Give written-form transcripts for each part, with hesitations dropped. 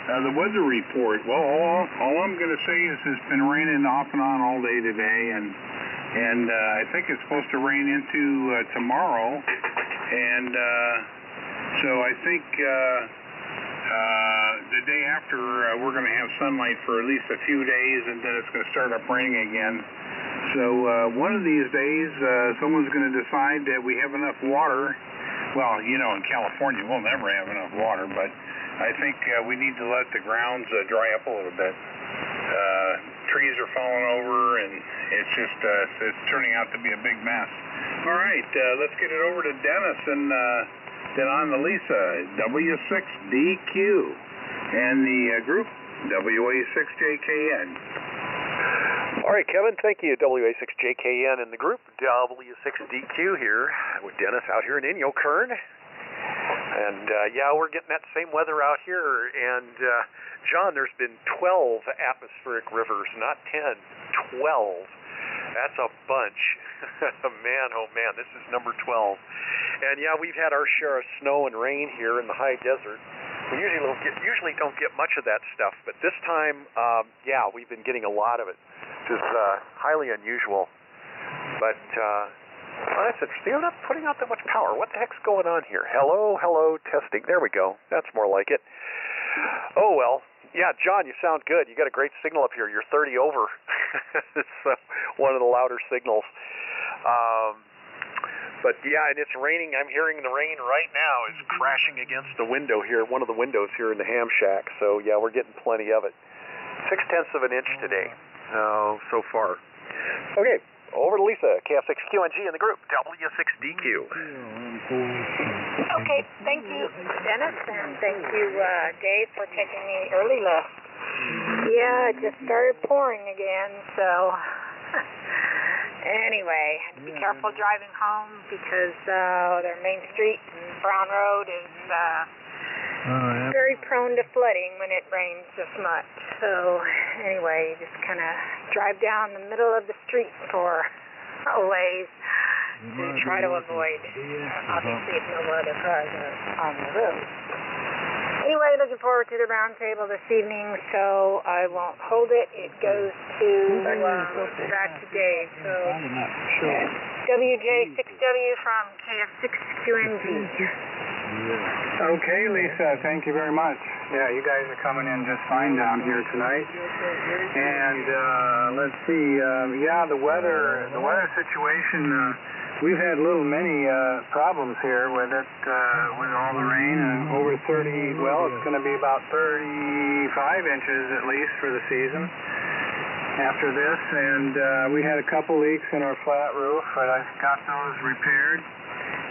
The weather report. Well, all I'm going to say is it's been raining off and on all day today, and I think it's supposed to rain into tomorrow, and so I think the day after we're going to have sunlight for at least a few days, and then it's going to start up raining again. So one of these days, someone's going to decide that we have enough water. Well, you know, in California, we'll never have enough water, but I think we need to let the grounds dry up a little bit. Trees are falling over, and it's just it's turning out to be a big mess. All right, let's get it over to Dennis, and then on to Lisa, W6DQ, and the group WA6JKN. All right, Kevin, thank you. WA6JKN and the group W6DQ here with Dennis out here in Inyokern. And, yeah, we're getting that same weather out here. And, John, there's been 12 atmospheric rivers, not 10, 12. That's a bunch. Man, oh, man, this is number 12. And, yeah, we've had our share of snow and rain here in the high desert. We usually don't get much of that stuff, but this time, yeah, we've been getting a lot of it. This is highly unusual. But, oh, that's interesting. I'm not putting out that much power. What the heck's going on here? Hello, testing. There we go. That's more like it. Oh, well. Yeah, John, you sound good. You got a great signal up here. You're 30 over. It's one of the louder signals. But, yeah, and it's raining. I'm hearing the rain right now. It's crashing against the window here, one of the windows here in the ham shack. So, yeah, we're getting plenty of it. 0.6 of an inch today so far. Okay. Over to Lisa, KF6QNG in the group, W6DQ. Okay, thank you, Dennis, and thank you, Dave, for taking the early lift. Yeah, it just started pouring again, so anyway, be careful driving home because their main street and Brown Road is very prone to flooding when it rains this much. So anyway, just kind of drive down the middle of the street for a ways to try to avoid, obviously, if no other cars are on the road. Anyway, looking forward to the round table this evening, so I won't hold it. It goes to back to Dave. So WJ6W from KF6QNG. Okay, Lisa, thank you very much. Yeah, you guys are coming in just fine down here tonight. And let's see, yeah, the weather situation, we've had many problems here with it, with all the rain, and over 30, well, it's going to be about 35 inches at least for the season after this. And we had a couple leaks in our flat roof, but I got those repaired.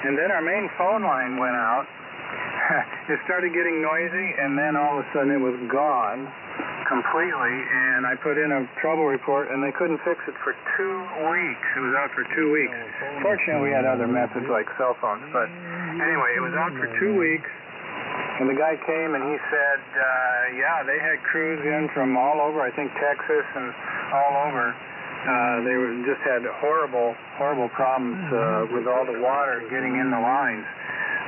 And then our main phone line went out. It started getting noisy, and then all of a sudden it was gone completely, and I put in a trouble report, and they couldn't fix it for 2 weeks. It was out for 2 weeks. Fortunately, we had other methods like cell phones, but anyway, it was out for 2 weeks, and the guy came, and he said, yeah, they had crews in from all over, I think Texas and all over. They just had horrible problems with all the water getting in the lines.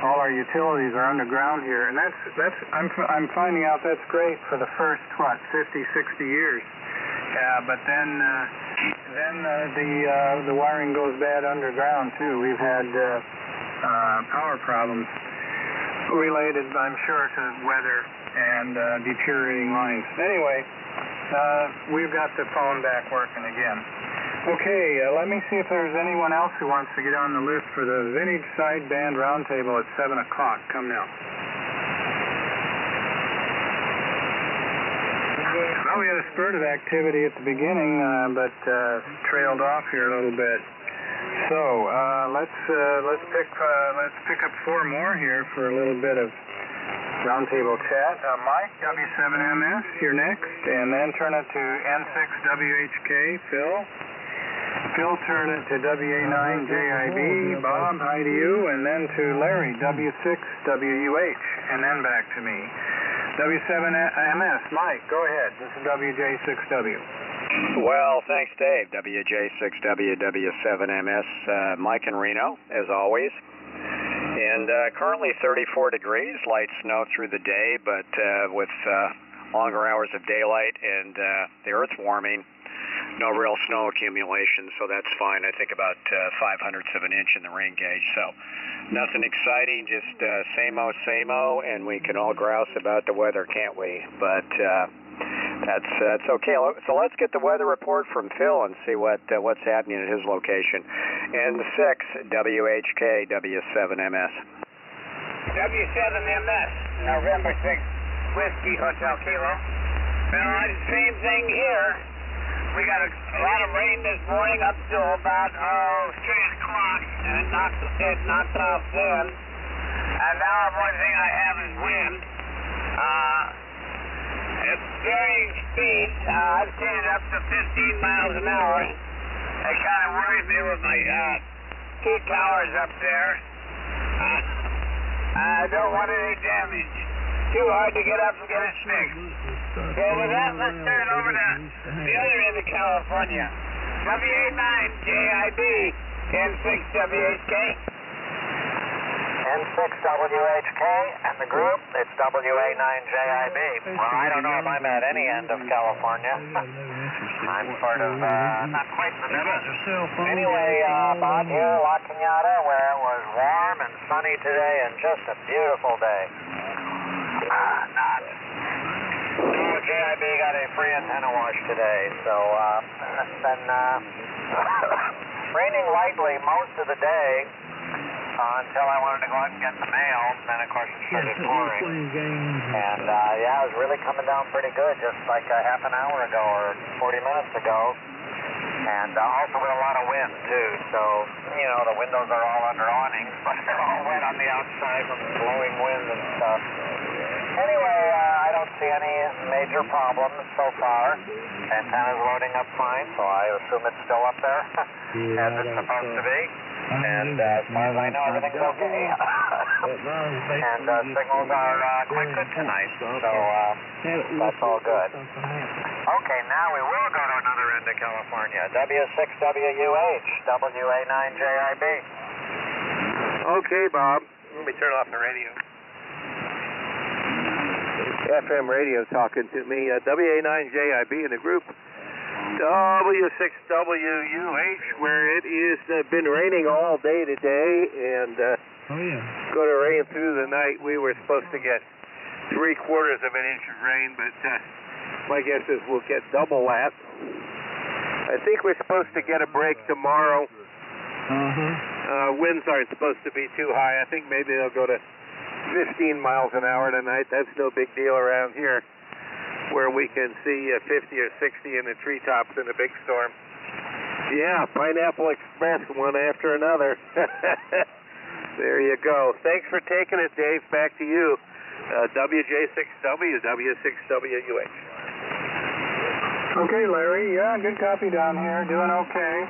All our utilities are underground here, and I'm finding out that's great for the first 50, 60 years. But then the wiring goes bad underground too. We've had power problems related, I'm sure, to weather and deteriorating lines. Anyway, we've got the phone back working again. Okay, let me see if there's anyone else who wants to get on the list for the Vintage Sideband Roundtable at 7 o'clock. Come now. Well, we had a spurt of activity at the beginning, but trailed off here a little bit. So let's pick up 4 more here for a little bit of roundtable chat. Mike, W7MS, you're next, and then turn it to N6WHK, Phil. Phil, turn it to WA9JIB, Bob, hi to you, and then to Larry, W6WUH, and then back to me. W7MS, Mike, go ahead. This is WJ6W. Well, thanks, Dave. WJ6W, W7MS, Mike in Reno, as always. And currently 34 degrees, light snow through the day, but with longer hours of daylight, and the Earth's warming. No real snow accumulation, so that's fine. I think about 5/100 of an inch in the rain gauge. So nothing exciting, just same-o, and we can all grouse about the weather, can't we? But that's okay. So let's get the weather report from Phil and see what's happening at his location. N6 WHK W7MS. W7MS, November 6, Whiskey Hotel Kilo. Well, same thing here. We got a lot of rain this morning up to about 3 o'clock, and it knocked off then. And now the one thing I have is wind. It's varying speed. I've seen it up to 15 miles an hour. It kind of worried me with my 2 towers up there. I don't want any damage. Too hard to get up and get it fixed. So with that, let's turn over to the other end of California. WA9JIB, N6WHK. N6WHK, and the group, it's WA9JIB. Well, I don't know if I'm at any end of California. I'm sort of not quite the middle. Anyway, Bob here, La Cañada, where it was warm and sunny today and just a beautiful day. JIB got a free antenna wash today, so it's been raining lightly most of the day until I wanted to go out and get the mail. Then, of course, it started pouring. And, yeah, it was really coming down pretty good, just like a half an hour ago or 40 minutes ago. And also with a lot of wind, too. So, you know, the windows are all under awnings, but they're all wet on the outside from blowing wind and stuff. Anyway, I don't see any major problems so far. Antenna's loading up fine, so I assume it's still up there as it's supposed to be. And as far as I know, everything's okay. And signals are quite good tonight, so that's all good. Okay, now we will go to another end of California. W6WUH, WA9JIB. Okay, Bob. Let me turn off the radio. FM radio talking to me. WA9JIB in the group. W6WUH, where it is been raining all day today, and going to rain through the night. We were supposed to get 3/4 of an inch of rain, but my guess is we'll get double that. I think we're supposed to get a break tomorrow. Winds aren't supposed to be too high. I think maybe they'll go to 15 miles an hour tonight. That's no big deal around here, where we can see 50 or 60 in the treetops in a big storm. Yeah, Pineapple Express, one after another. There you go. Thanks for taking it, Dave. Back to you. WJ6W, W6WUH. Okay, Larry. Yeah, good copy down here. Doing okay.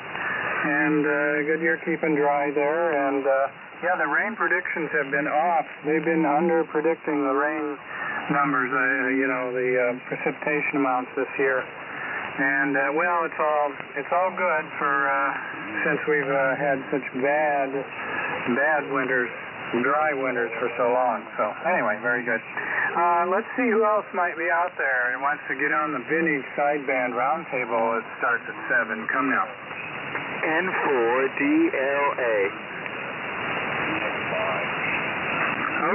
And good you're keeping dry there. And yeah, the rain predictions have been off. They've been under-predicting the rain numbers, you know, the precipitation amounts this year. And well, it's all good for since we've had such bad winters, dry winters for so long. So anyway, very good. Let's see who else might be out there and wants to get on the Vintage Sideband Roundtable. It starts at 7. Come now. N4DLA.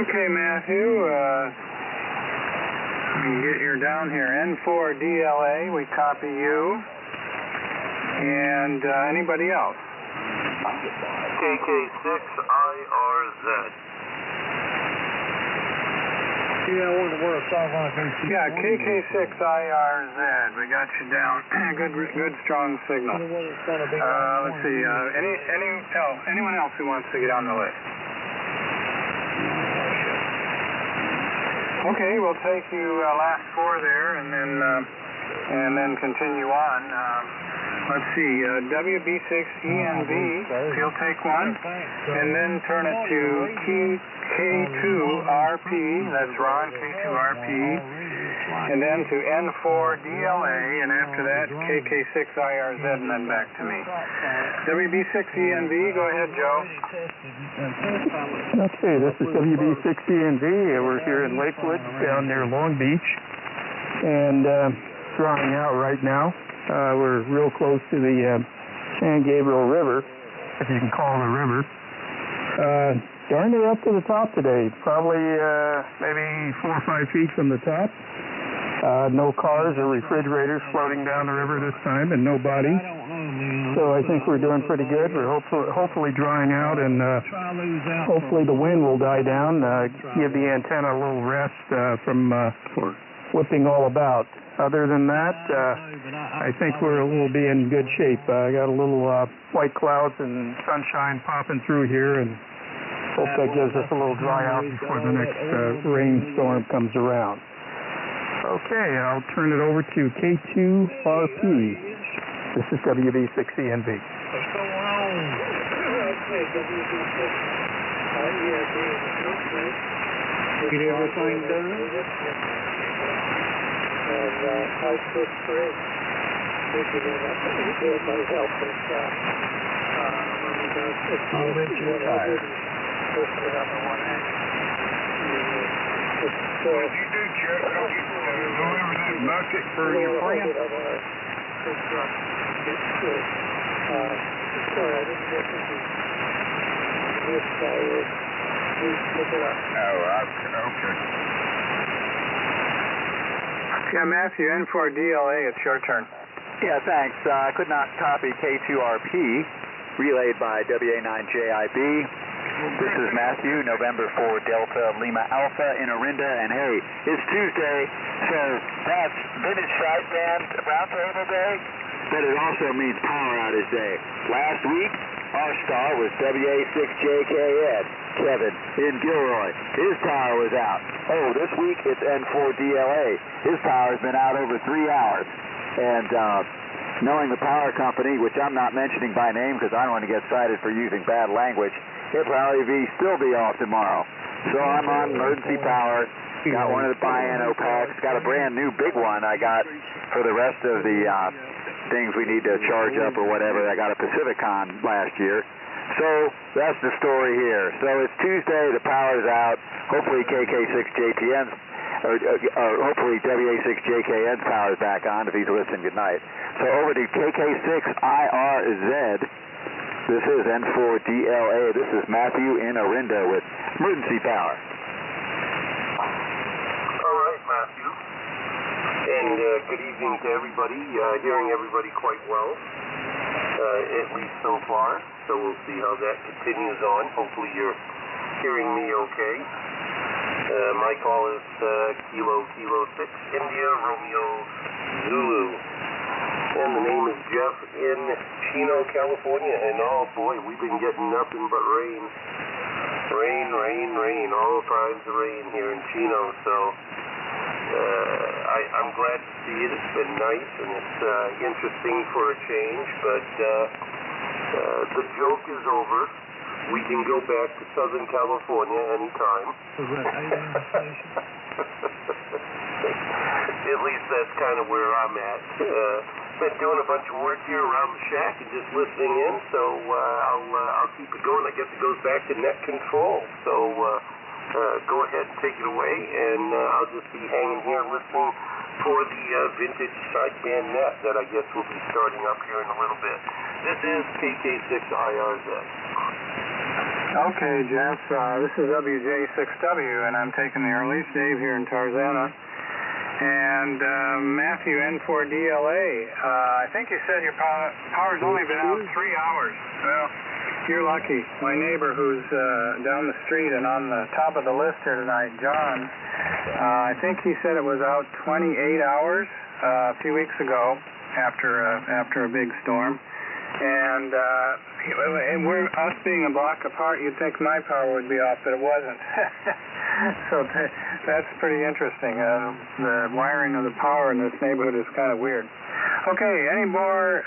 Okay, Matthew. You're down here. N4DLA. We copy you. And anybody else? KK6IRZ. Yeah, KK6IRZ. We got you down. Good strong signal. Let's see. Anyone else who wants to get on the list? Okay, we'll take you last 4 there, and then continue on. Let's see, WB6ENB, if you'll take one, and then turn it to K2RP, that's Ron, K2RP, and then to N4DLA, and after that, KK6IRZ, and then back to me. WB6ENB, go ahead, Joe. Okay, this is WB6ENB, and we're here in Lakewood, down near Long Beach. and drying out right now. We're real close to the San Gabriel River, if you can call it a river. Darn near up to the top today, probably maybe 4 or 5 feet from the top. No cars or refrigerators floating down the river this time, and no bodies. So I think we're doing pretty good. We're hopefully drying out, and hopefully the wind will die down, give the antenna a little rest from whipping all about. Other than that, I think we'll be in good shape. I got a little white clouds and sunshine popping through here, and hope that gives us a little dry out before the next rainstorm comes around. Okay, I'll turn it over to K2RP. This is WV6ENV. What's going on? Get everything done? I pushed through. Everybody helped us. I'll bet you're tired. Pushed it up in one hand. What you do, Chuck? Deliver that bucket for your friend? Okay. Yeah, Matthew, N4DLA, it's your turn. Yeah, thanks. I could not copy K2RP, relayed by WA9JIB. This is Matthew, November 4 Delta Lima Alpha in Orinda, and hey, it's Tuesday, so that's Vintage Sideband Roundtable Day, but it also means Power Outage Day. Last week, our star was WA6JKN, Kevin, in Gilroy. His power was out. Oh, this week it's N4DLA. His power's been out over 3 hours. And knowing the power company, which I'm not mentioning by name because I don't want to get cited for using bad language, it'll probably still be off tomorrow. So I'm on emergency power. Got one of the bi-anno packs. Got a brand new big one I got for the rest of the things we need to charge up or whatever. I got a Pacificon last year. So that's the story here. So it's Tuesday, the power's out. Hopefully KK6JTN's, or hopefully WA6JKN's power's back on if he's listening. Good night. So over to KK6IRZ. This is N4DLA. This is Matthew in Orinda with emergency power. All right, Matthew. And good evening to everybody. Hearing everybody quite well, at least so far. So we'll see how that continues on. Hopefully you're hearing me okay. My call is Kilo 6 India Romeo Zulu. And the name is Jeff in Chino, California. And oh boy, we've been getting nothing but rain. Rain, all kinds of rain here in Chino. So I'm glad to see it. It's been nice and it's interesting for a change. But the joke is over. We can go back to Southern California anytime. At least that's kind of where I'm at. Been doing a bunch of work here around the shack and just listening in, so I'll keep it going. I guess it goes back to net control. So go ahead and take it away, and I'll just be hanging here listening for the vintage sideband net that I guess will be starting up here in a little bit. This is KK6IRZ. Okay, Jeff, this is WJ6W, and I'm taking the release Dave here in Tarzana. And Matthew N4DLA, I think you said your power's only been out 3 hours. Well, you're lucky. My neighbor who's down the street and on the top of the list here tonight, John, I think he said it was out 28 hours a few weeks ago after a big storm. And we're us being a block apart, you'd think my power would be off, but it wasn't. So that's pretty interesting. The wiring of the power in this neighborhood is kind of weird. Okay, any more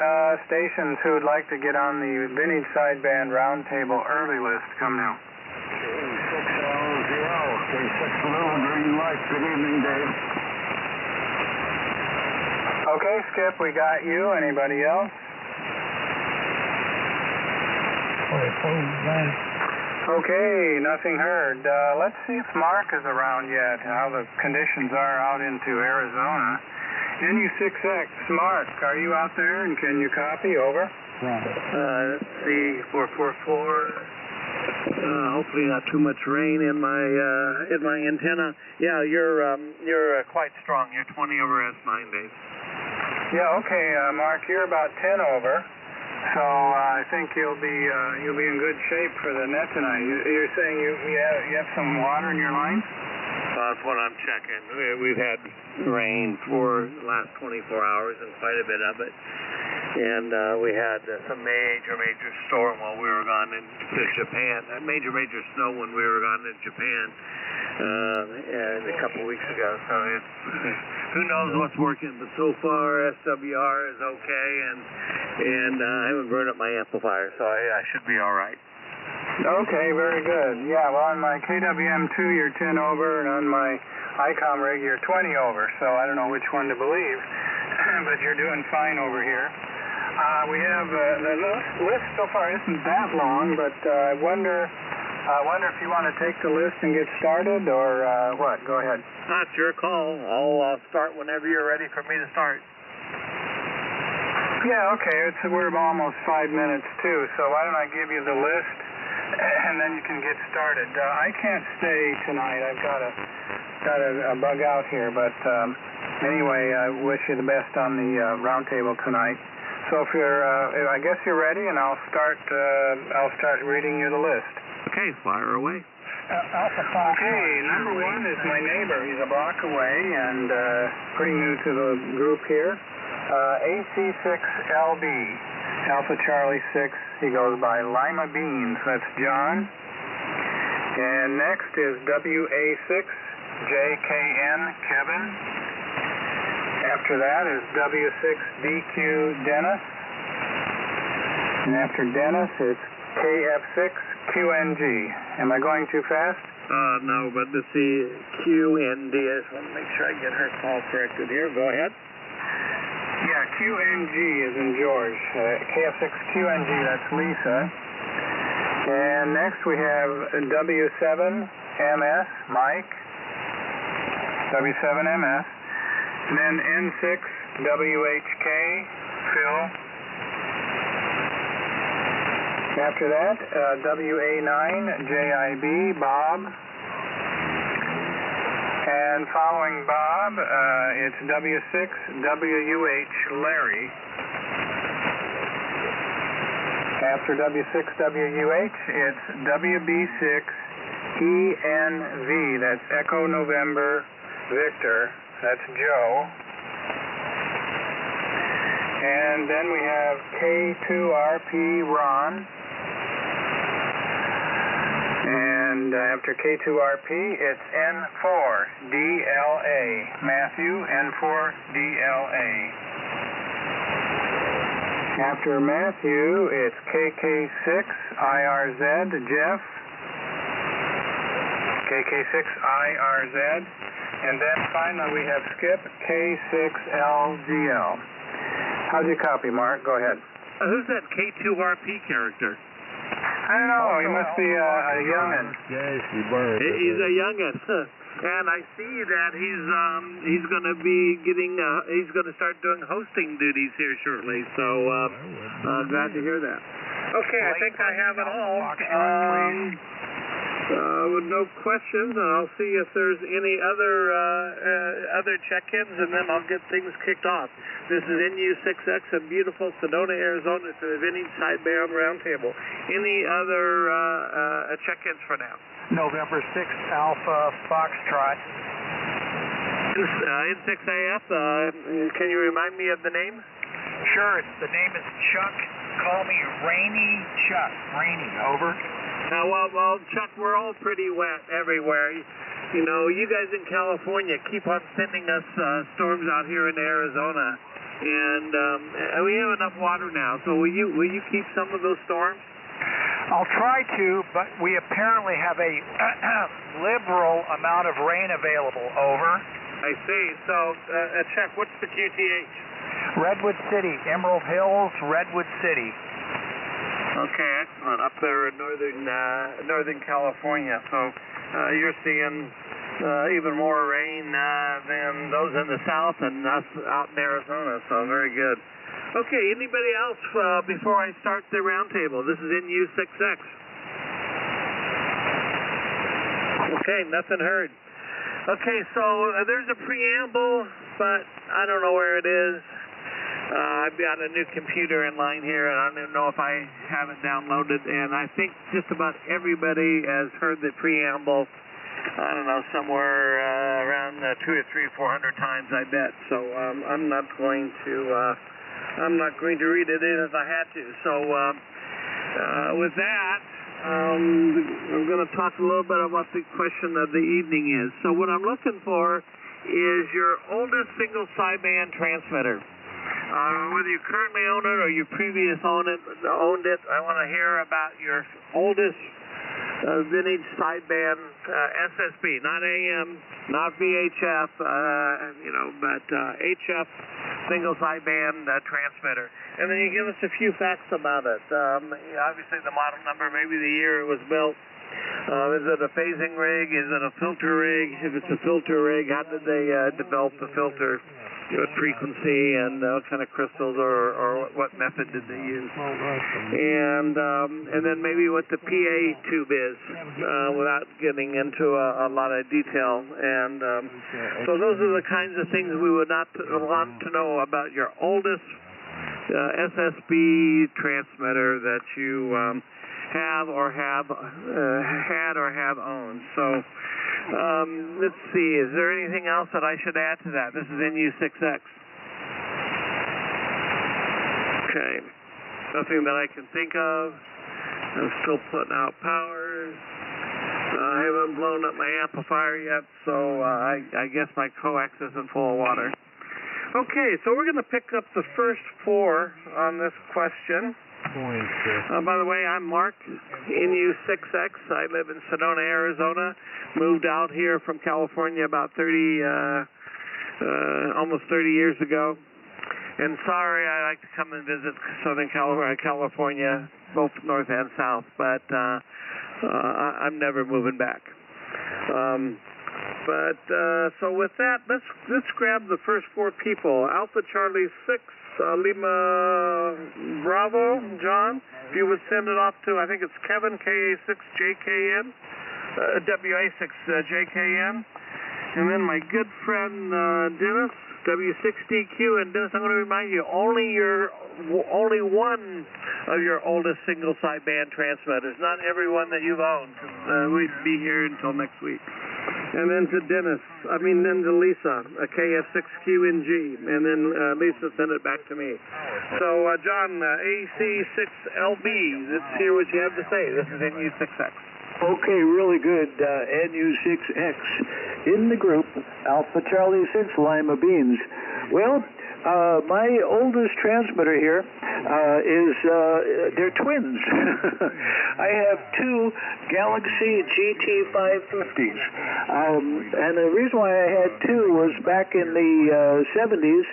stations who would like to get on the Vintage Sideband Roundtable early list? Come now. K6 Little Green Light. Good evening, Dave. Okay, Skip, we got you. Anybody else? Okay, nothing heard. Let's see if Mark is around yet, how the conditions are out into Arizona. NU6X, Mark, are you out there and can you copy? Over. Let's see, 444. Hopefully not too much rain in my antenna. Yeah, you're quite strong. You're 20 over S9 days. Yeah, okay, Mark, you're about 10 over. So I think you'll be in good shape for the net tonight. You're saying you have some water in your line? That's what I'm checking. We've had rain for the last 24 hours and quite a bit of it. And we had some major storm while we were gone into Japan. Major snow when we were gone to Japan a couple of weeks ago. So who knows what's working? But so far SWR is okay, and I haven't burned up my amplifier, so I should be all right. Okay, very good. Yeah, well, on my KWM2 you're 10 over, and on my ICOM rig you're 20 over. So I don't know which one to believe, but you're doing fine over here. We have the list so far isn't that long, but I wonder if you want to take the list and get started, or what? Go ahead. That's your call. I'll start whenever you're ready for me to start. Yeah, okay. We're almost 5 minutes too, so why don't I give you the list, and then you can get started. I can't stay tonight. I've got a bug out here, but anyway, I wish you the best on the roundtable tonight. So if I guess you're ready, and I'll start reading you the list. Okay, fire away. Okay, number one is my neighbor. He's a block away and pretty new to the group here. AC6LB, Alpha Charlie 6. He goes by Lima Beans. That's John. And next is WA6JKN, Kevin. After that is W6DQ, Dennis. And after Dennis, it's KF6QNG. Am I going too fast? No, but this is QND. I just want to make sure I get her call corrected here. Go ahead. Yeah, QNG is in George. KF6QNG, that's Lisa. And next we have W7MS, Mike. W7MS. And then N6WHK, Phil. After that, WA9JIB, Bob. And following Bob, it's W6WUH, Larry. After W6WUH, it's WB6ENV, that's Echo November Victor. That's Joe. And then we have K2RP, Ron. And after K2RP, it's N4DLA, Matthew, N4DLA. After Matthew, it's KK6IRZ, Jeff. KK6IRZ. And then finally we have Skip, K6LGL. How'd you copy, Mark? Go ahead. Who's that K2RP character? I don't know. He must be a young'un. He's a young'un. And I see that he's going to be he's going to start doing hosting duties here shortly. So glad to hear that. Okay, I think I have it all. With no questions, and I'll see if there's any other check-ins, and then I'll get things kicked off. This is NU6X in beautiful Sedona, Arizona, to the Vintage Sidebound Roundtable. Any other check-ins for now? November 6th, Alpha Foxtrot. N6AF, can you remind me of the name? Sure, the name is Chuck. Call me Rainy Chuck. Rainy, over. Well, Chuck, we're all pretty wet everywhere. You know, you guys in California keep on sending us storms out here in Arizona, and we have enough water now. So will you keep some of those storms? I'll try to, but we apparently have a liberal amount of rain available. Over. I see. So, Chuck, what's the QTH? Redwood City, Emerald Hills, Redwood City. Okay, excellent. excellent up there in northern California. So you're seeing even more rain than those in the south and us out in Arizona. So very good. Okay, anybody else before I start the roundtable? This is NU6X. Okay, nothing heard. Okay, so there's a preamble, but I don't know where it is. I've got a new computer in line here, and I don't even know if I have it downloaded. And I think just about everybody has heard the preamble. I don't know, somewhere around 200 or 300 or 400 times, I bet. So I'm not going to read it in if I had to. So with that, I'm going to talk a little bit about the question of the evening is. So what I'm looking for is your oldest single sideband transmitter. Whether you currently own it or you previously owned it, I want to hear about your oldest vintage sideband SSB, not AM, not VHF, but HF single sideband transmitter. And then you give us a few facts about it. Obviously the model number, maybe the year it was built. Is it a phasing rig? Is it a filter rig? If it's a filter rig, how did they develop the filter? What frequency and what kind of crystals or what method did they use? And then maybe what the PA tube is, without getting into a lot of detail. And so those are the kinds of things we would not want to know about your oldest SSB transmitter that you have or have had or have owned. So let's see, is there anything else that I should add to that? This is NU6X. Okay, nothing that I can think of. I'm still putting out powers. I haven't blown up my amplifier yet, so I guess my coax isn't full of water. Okay, so we're going to pick up the first four on this question. By the way, I'm Mark, NU6X. I live in Sedona, Arizona. Moved out here from California about almost 30 years ago. And sorry, I like to come and visit Southern California, both north and south, but I'm never moving back. So with that, let's grab the first four people. Alpha Charlie 6, Lima Bravo, John. If you would send it off to, I think it's Kevin, KA6JKN, WA6JKN. And then my good friend Dennis, W6DQ. And Dennis, I'm going to remind you, only one of your oldest single sideband transmitters, not every one that you've owned. We'd be here until next week. And then to then to Lisa, a KF6QNG, and then Lisa sent it back to me. So, John, AC6LB, let's hear what you have to say. This is NU6X. Okay, really good. NU6X. In the group, Alpha Charlie 6, Lima Beans. Well, my oldest transmitter here they're twins. I have two Galaxy GT550s. And the reason why I had two was back in the 70s,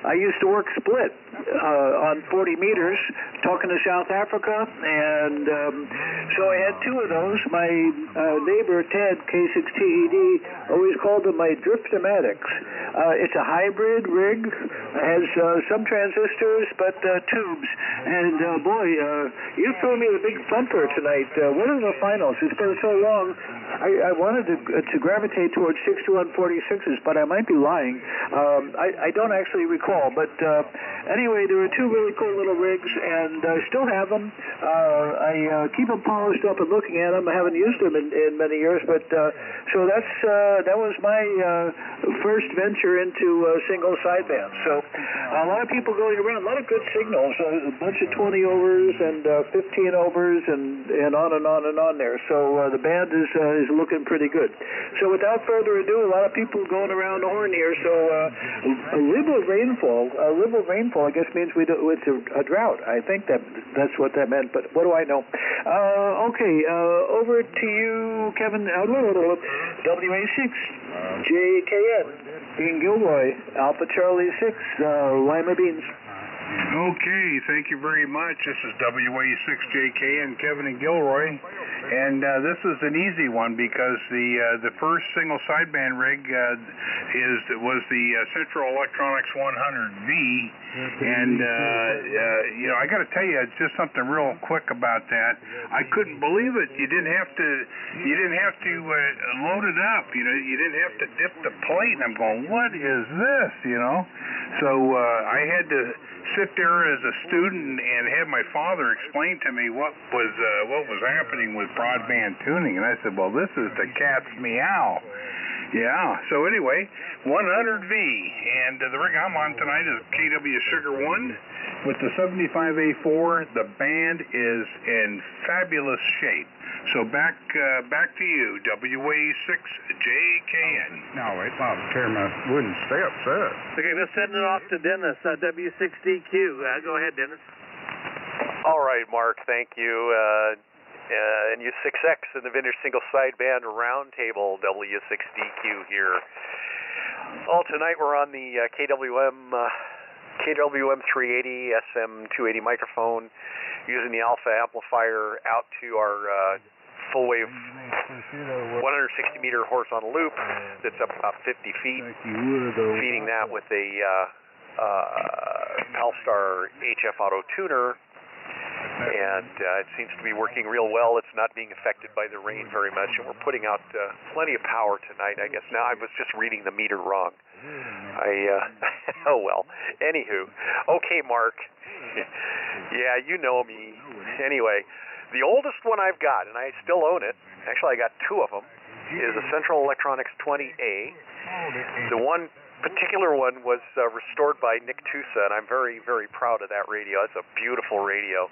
I used to work split on 40 meters, talking to South Africa, and so I had two of those. My neighbor, Ted, K6TED, always called them my Driftomatics. It's a hybrid rig, has some transistors, but tubes. And boy, you threw me a big thumper tonight. What are the finals? It's been so long. I wanted to gravitate towards 6146s, but I might be lying. I don't actually recall, but anyway, there were two really cool little rigs, and I still have them. I keep them polished up and looking at them. I haven't used them in many years, but so that was my first venture into single sideband. So a lot of people going around, a lot of good signals, a bunch of 20 overs and 15 overs and on and on and on there. So the band is looking pretty good. So without further ado, a lot of people going around the horn here. So a liberal rainfall, I guess means it's a drought. I think that's what that meant, but what do I know? Okay, over to you, Kevin. WA6JKN in Gilroy, Alpha Charlie 6, Lima Beans. Okay, thank you very much. This is WA6JK and Kevin and Gilroy, and this is an easy one because the first single sideband rig was the Central Electronics 100V, and I got to tell you just something real quick about that. I couldn't believe it. You didn't have to load it up. You didn't have to dip the plate. And I'm going, what is this? So I had to sit there as a student and have my father explain to me what was happening with broadband tuning, and I said, well, this is the cat's meow. Yeah, so anyway, 100V, and the rig I'm on tonight is KW Sugar 1 with the 75A4. The band is in fabulous shape. So back to you, WA6JKN. No, wait, Bob, tear my wooden steps up. Okay, let's send it off to Dennis, W6DQ. Go ahead, Dennis. All right, Mark, thank you. NU6X in the Vintage Single Sideband Roundtable, W6DQ here. Oh, tonight we're on the KWM 380 SM280 microphone, using the alpha amplifier out to our full wave 160 meter horizontal loop that's up about 50 feet, feeding that with a Palstar HF Auto Tuner, and it seems to be working real well. It's not being affected by the rain very much, and we're putting out plenty of power tonight, I guess. Now, I was just reading the meter wrong. Oh well. Anywho, okay, Mark. Yeah, you know me. Anyway, the oldest one I've got, and I still own it, actually I got two of them, is a Central Electronics 20A. The one particular one was restored by Nick Tusa, and I'm very, very proud of that radio. It's a beautiful radio.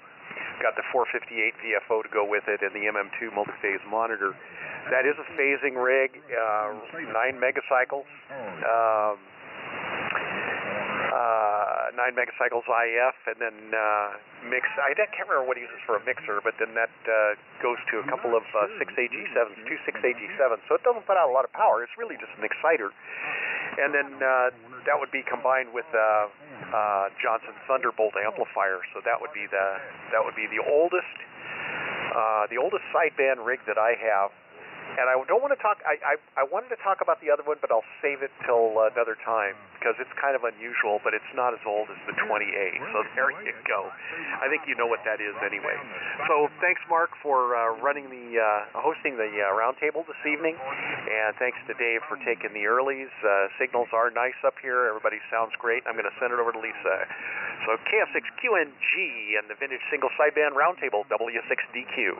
Got the 458 VFO to go with it and the MM2 multi-phase monitor. That is a phasing rig, 9 megacycles. 9 megacycles IF, and then mix. I can't remember what he uses for a mixer, but then that goes to a couple of 6AG7s, two 6AG7s. So it doesn't put out a lot of power. It's really just an exciter. And then that would be combined with Johnson Thunderbolt amplifier. So that would be the oldest sideband rig that I have. And I don't want to talk. I wanted to talk about the other one, but I'll save it till another time because it's kind of unusual, but it's not as old as the 20A. So there you go. I think you know what that is anyway. So thanks, Mark, for hosting the roundtable this evening, and thanks to Dave for taking the earlies. Signals are nice up here. Everybody sounds great. I'm going to send it over to Lisa. So KF6QNG and the Vintage Single Sideband Roundtable, W6DQ.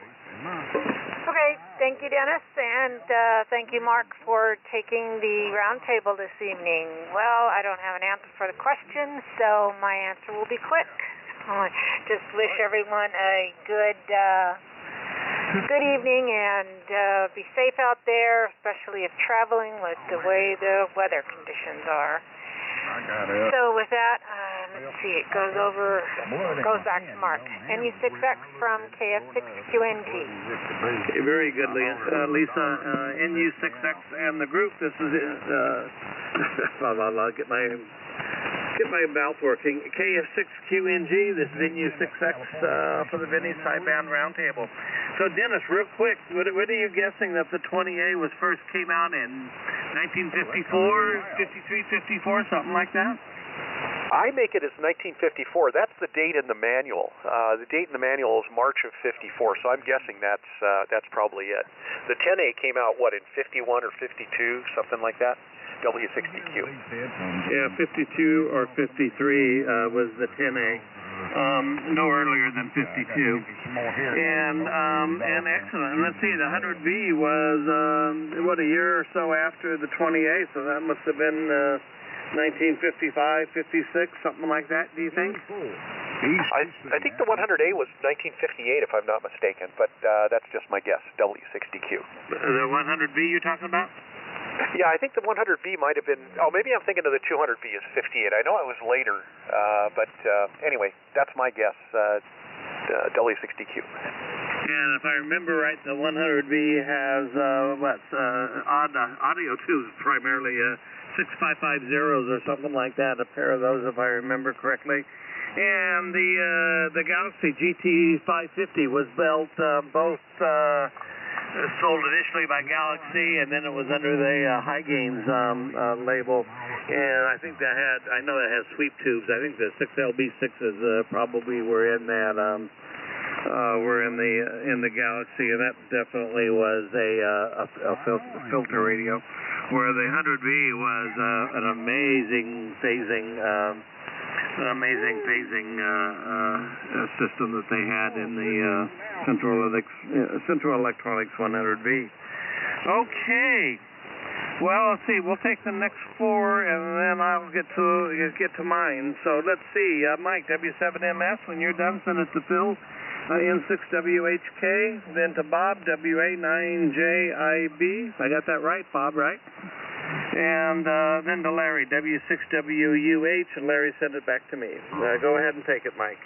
Okay, thank you, Dennis, and thank you, Mark, for taking the roundtable this evening. Well, I don't have an answer for the question, so my answer will be quick. I just wish everyone a good evening, and be safe out there, especially if traveling with the way the weather conditions are. So with that, let's see, it goes back to Mark. NU6X from KF6QNG. Okay, very good, Lisa. NU6X and the group. This is I'll get my mouth working. KF6QNG. This is NU6X for the Vintage Sideband Roundtable. So, Dennis, real quick, what are you guessing that the 20A came out in 1954, 53, 54, something like that? I make it as 1954. That's the date in the manual. The date in the manual is March of 54, so I'm guessing that's probably it. The 10A came out, what, in 51 or 52, something like that? W6DQ. Yeah, 52 or 53 was the 10A. No earlier than 52. And excellent. And let's see, the 100V was, a year or so after the 20A, so that must have been 1955, 56, something like that, do you think? I think the 100A was 1958, if I'm not mistaken, but that's just my guess, W6DQ. The 100V you're talking about? Yeah, I think the 100V might have been, maybe I'm thinking of the 200V as 58. I know it was later, but anyway, that's my guess, W6DQ. And if I remember right, the 100V has audio tubes, primarily 6550s or something like that. A pair of those, if I remember correctly. And the Galaxy GT550 was built both sold initially by Galaxy, and then it was under the High Gains label. And I think I know that has sweep tubes. I think the 6LB6s probably were in that. Were in the Galaxy, and that definitely was a filter radio. Where the 100V was an amazing phasing system that they had in the Central Electronics 100V. Okay. Well, let's see. We'll take the next 4, and then I'll get to mine. So let's see. Mike, W7MS. When you're done, send it to Phil. N6WHK, then to Bob, WA9JIB. I got that right, Bob, right? And then to Larry, W6WUH, and Larry sent it back to me. Go ahead and take it, Mike.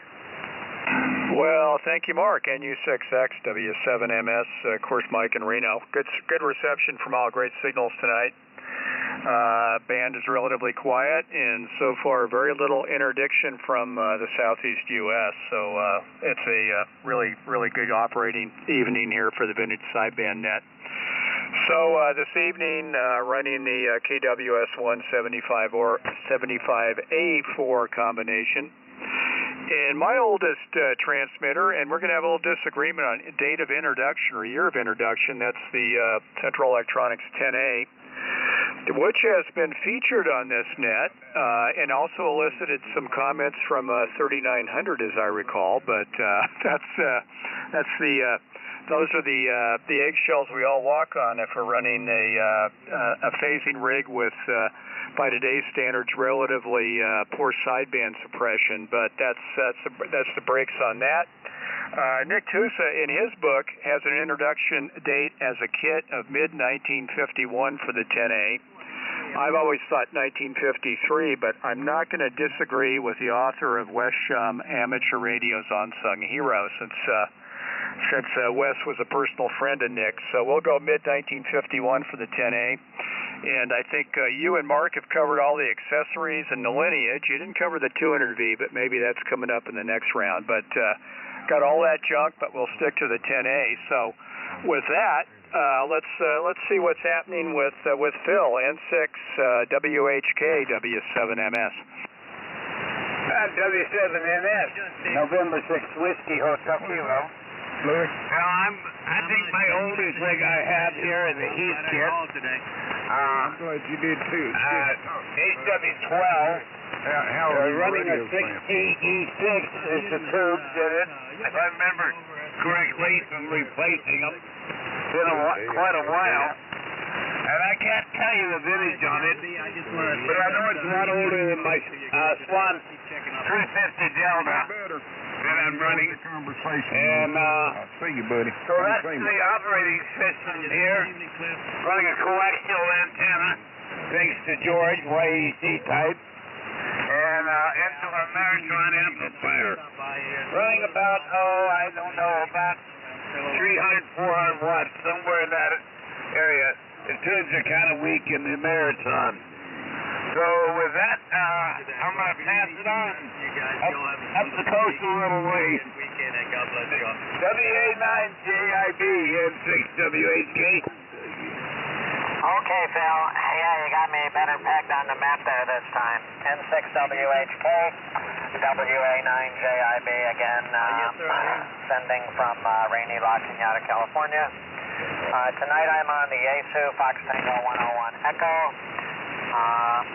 Well, thank you, Mark. NU6X, W7MS, of course, Mike in Reno. Good reception from all. Great signals tonight. Band is relatively quiet, and so far very little interdiction from the southeast U.S., so it's a really good operating evening here for the vintage sideband net. So this evening, running the KWS 175 or 75A4 combination. And my oldest transmitter, and we're going to have a little disagreement on date of introduction or year of introduction, that's the Central Electronics 10A. Which has been featured on this net and also elicited some comments from 3900, as I recall. But those are the eggshells we all walk on if we're running a phasing rig with, by today's standards, relatively poor sideband suppression. But that's the brakes on that. Nick Tusa, in his book, has an introduction date as a kit of mid-1951 for the 10A. I've always thought 1953, but I'm not going to disagree with the author of Wes Shum, Amateur Radio's Unsung Hero, since Wes was a personal friend of Nick. So we'll go mid-1951 for the 10A. And I think you and Mark have covered all the accessories and the lineage. You didn't cover the 200V, but maybe that's coming up in the next round. But got all that junk, but we'll stick to the 10A. So with that, let's see what's happening with Phil, N6 WHK W7MS. W7MS, November 6th Whiskey Hotel Kilo. Well, I think my oldest rig I have here is a heat kit. I'm glad you did too. HW12. Running a 6TE6 is the tubes in it. If I remember correctly from replacing them. It's been quite a while. And I can't tell you the vintage on it, but I know it's a lot older than my Swan 350 Delta that I'm running. And see you, buddy. So that's the operating system here. Running a coaxial antenna, thanks to George, YEC type. And into a Maritron amplifier. Running about, about 300, 400 watts, somewhere in that area. The tubes are kind of weak in the Maritron. So with that, I'm going to pass it on up the coast a little ways. WA9JIB, N6WHK. Okay, Phil. Yeah, you got me better pegged on the map there this time. N6WHK, WA9JIB again, sending from rainy La Cañada, California. Tonight I'm on the Yaesu Fox Tango 101 Echo.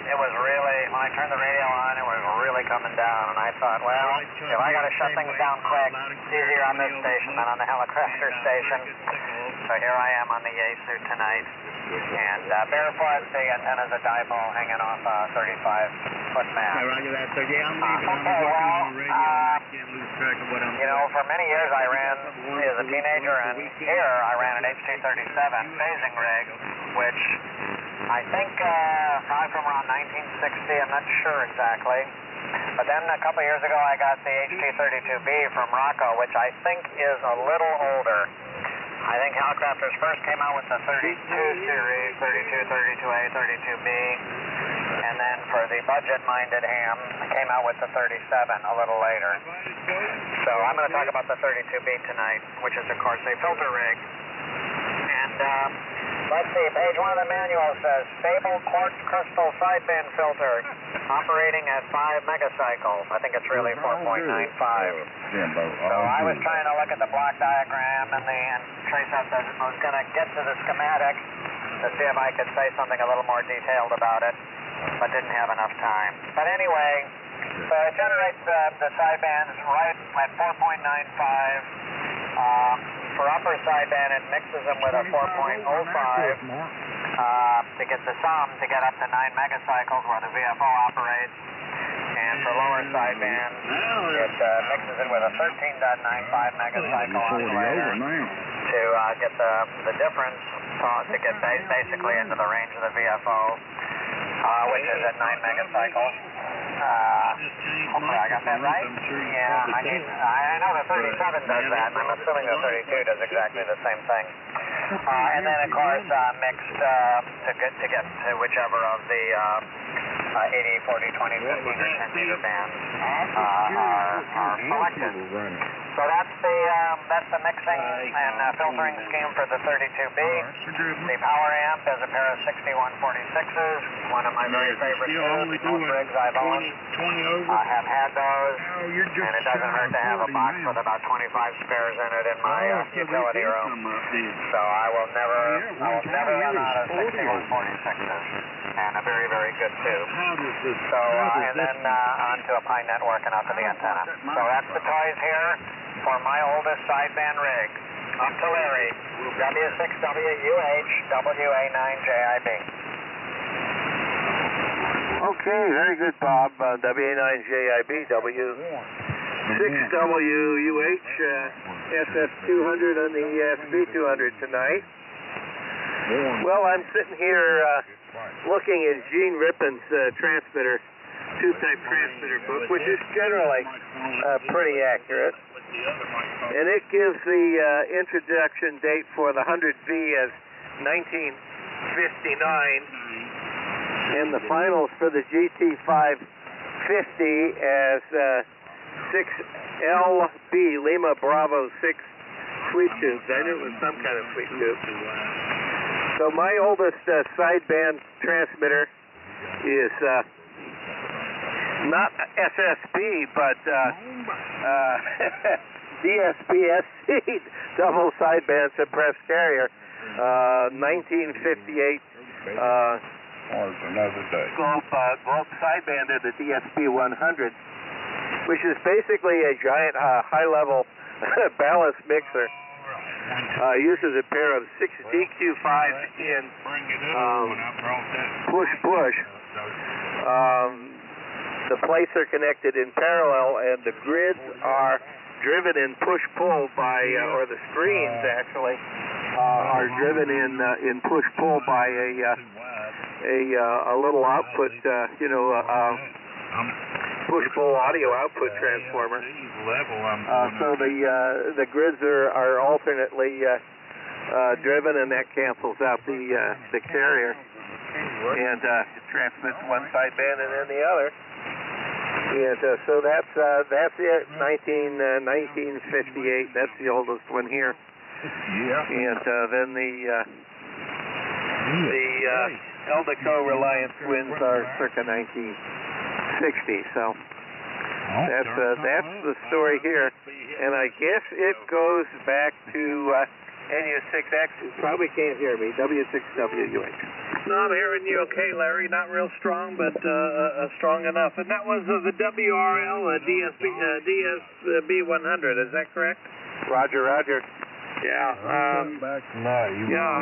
It was really, when I turned the radio on, it was really coming down, and I thought, well, if I got to shut things down quick, it's easier on this station than on the Helicrester station. So here I am on the Yaesu tonight. And barefoot, the antenna's a dipole hanging off a 35-foot mast. Roger that. So, yeah, I'm leaving on the radio. I can't lose track of what I'm doing. You know, for many years I ran, as a teenager, and here I ran an H237 phasing rig, which I think probably from around 1960, I'm not sure exactly. But then a couple years ago I got the HT32B from Rocco, which I think is a little older. I think Halcrafters first came out with the 32 series, 32, 32A, 32B, and then for the budget-minded ham, came out with the 37 a little later. So I'm going to talk about the 32B tonight, which is of course a filter rig. And let's see, page 1 of the manual says, stable quartz crystal sideband filter, operating at 5 megacycles. I think it's really 4.95. So I was trying to look at the block diagram and trace out I was going to get to the schematic to see if I could say something a little more detailed about it, but didn't have enough time. But anyway, so it generates the sidebands right at 4.95. For upper sideband, it mixes them with a 4.05 to get the sum to get up to 9 megacycles where the VFO operates. And for lower sideband, it mixes it with a 13.95 megacycle oscillator to get the difference to get basically into the range of the VFO, which is at 9 megacycles. Hopefully I got that right. Yeah, I know the 37 does that, and I'm assuming the 32 does exactly the same thing. And then, of course, mixed to get to whichever of the 80, 40, 20, 15, or 10 meter bands are selected. So that's the mixing and filtering scheme for the 32B. The power amp is a pair of 6146s, one of my very favorite tubes. Most rigs I've owned have had those, and it doesn't hurt to have a box with about 25 spares in it in my utility room. So I will never run out of 6146s, and a very, very good tube. So and then onto a Pi network and out to the antenna. So that's the toys here for my oldest sideband rig. Up to Larry, W6WUH, WA9JIB. Okay, very good, Bob. WA9JIB, W6WUH, SF200 on the SB200 tonight. Well, I'm sitting here looking in Gene Rippon's transmitter, tube-type transmitter book, which is generally pretty accurate. And it gives the introduction date for the 100V as 1959, and the finals for the GT550 as 6LB, Lima Bravo 6 sweep tubes. I knew it was some kind of sweep tube. So my oldest sideband transmitter is not SSB, but DSB-SC, double sideband suppressed carrier, 1958 globe sideband of the DSB-100, which is basically a giant high-level ballast mixer. Uses a pair of 6 DQ5s in push-push. The plates are connected in parallel, and the grids are driven in push-pull by, or the screens actually, are driven in push-pull by a little output, push-pull audio output transformer. So the grids are alternately driven, and that cancels out the carrier, and it transmits one sideband and then the other. And so that's it. 1958. That's the oldest one here. And then the Eldeco Reliance Twins are circa 1960. So that's the story here. And I guess it goes back to NU6X. You probably can't hear me. W6WUH. No, I'm hearing you okay, Larry. Not real strong, but strong enough. And that was the WRL DSB-100. Is that correct? Roger. Yeah.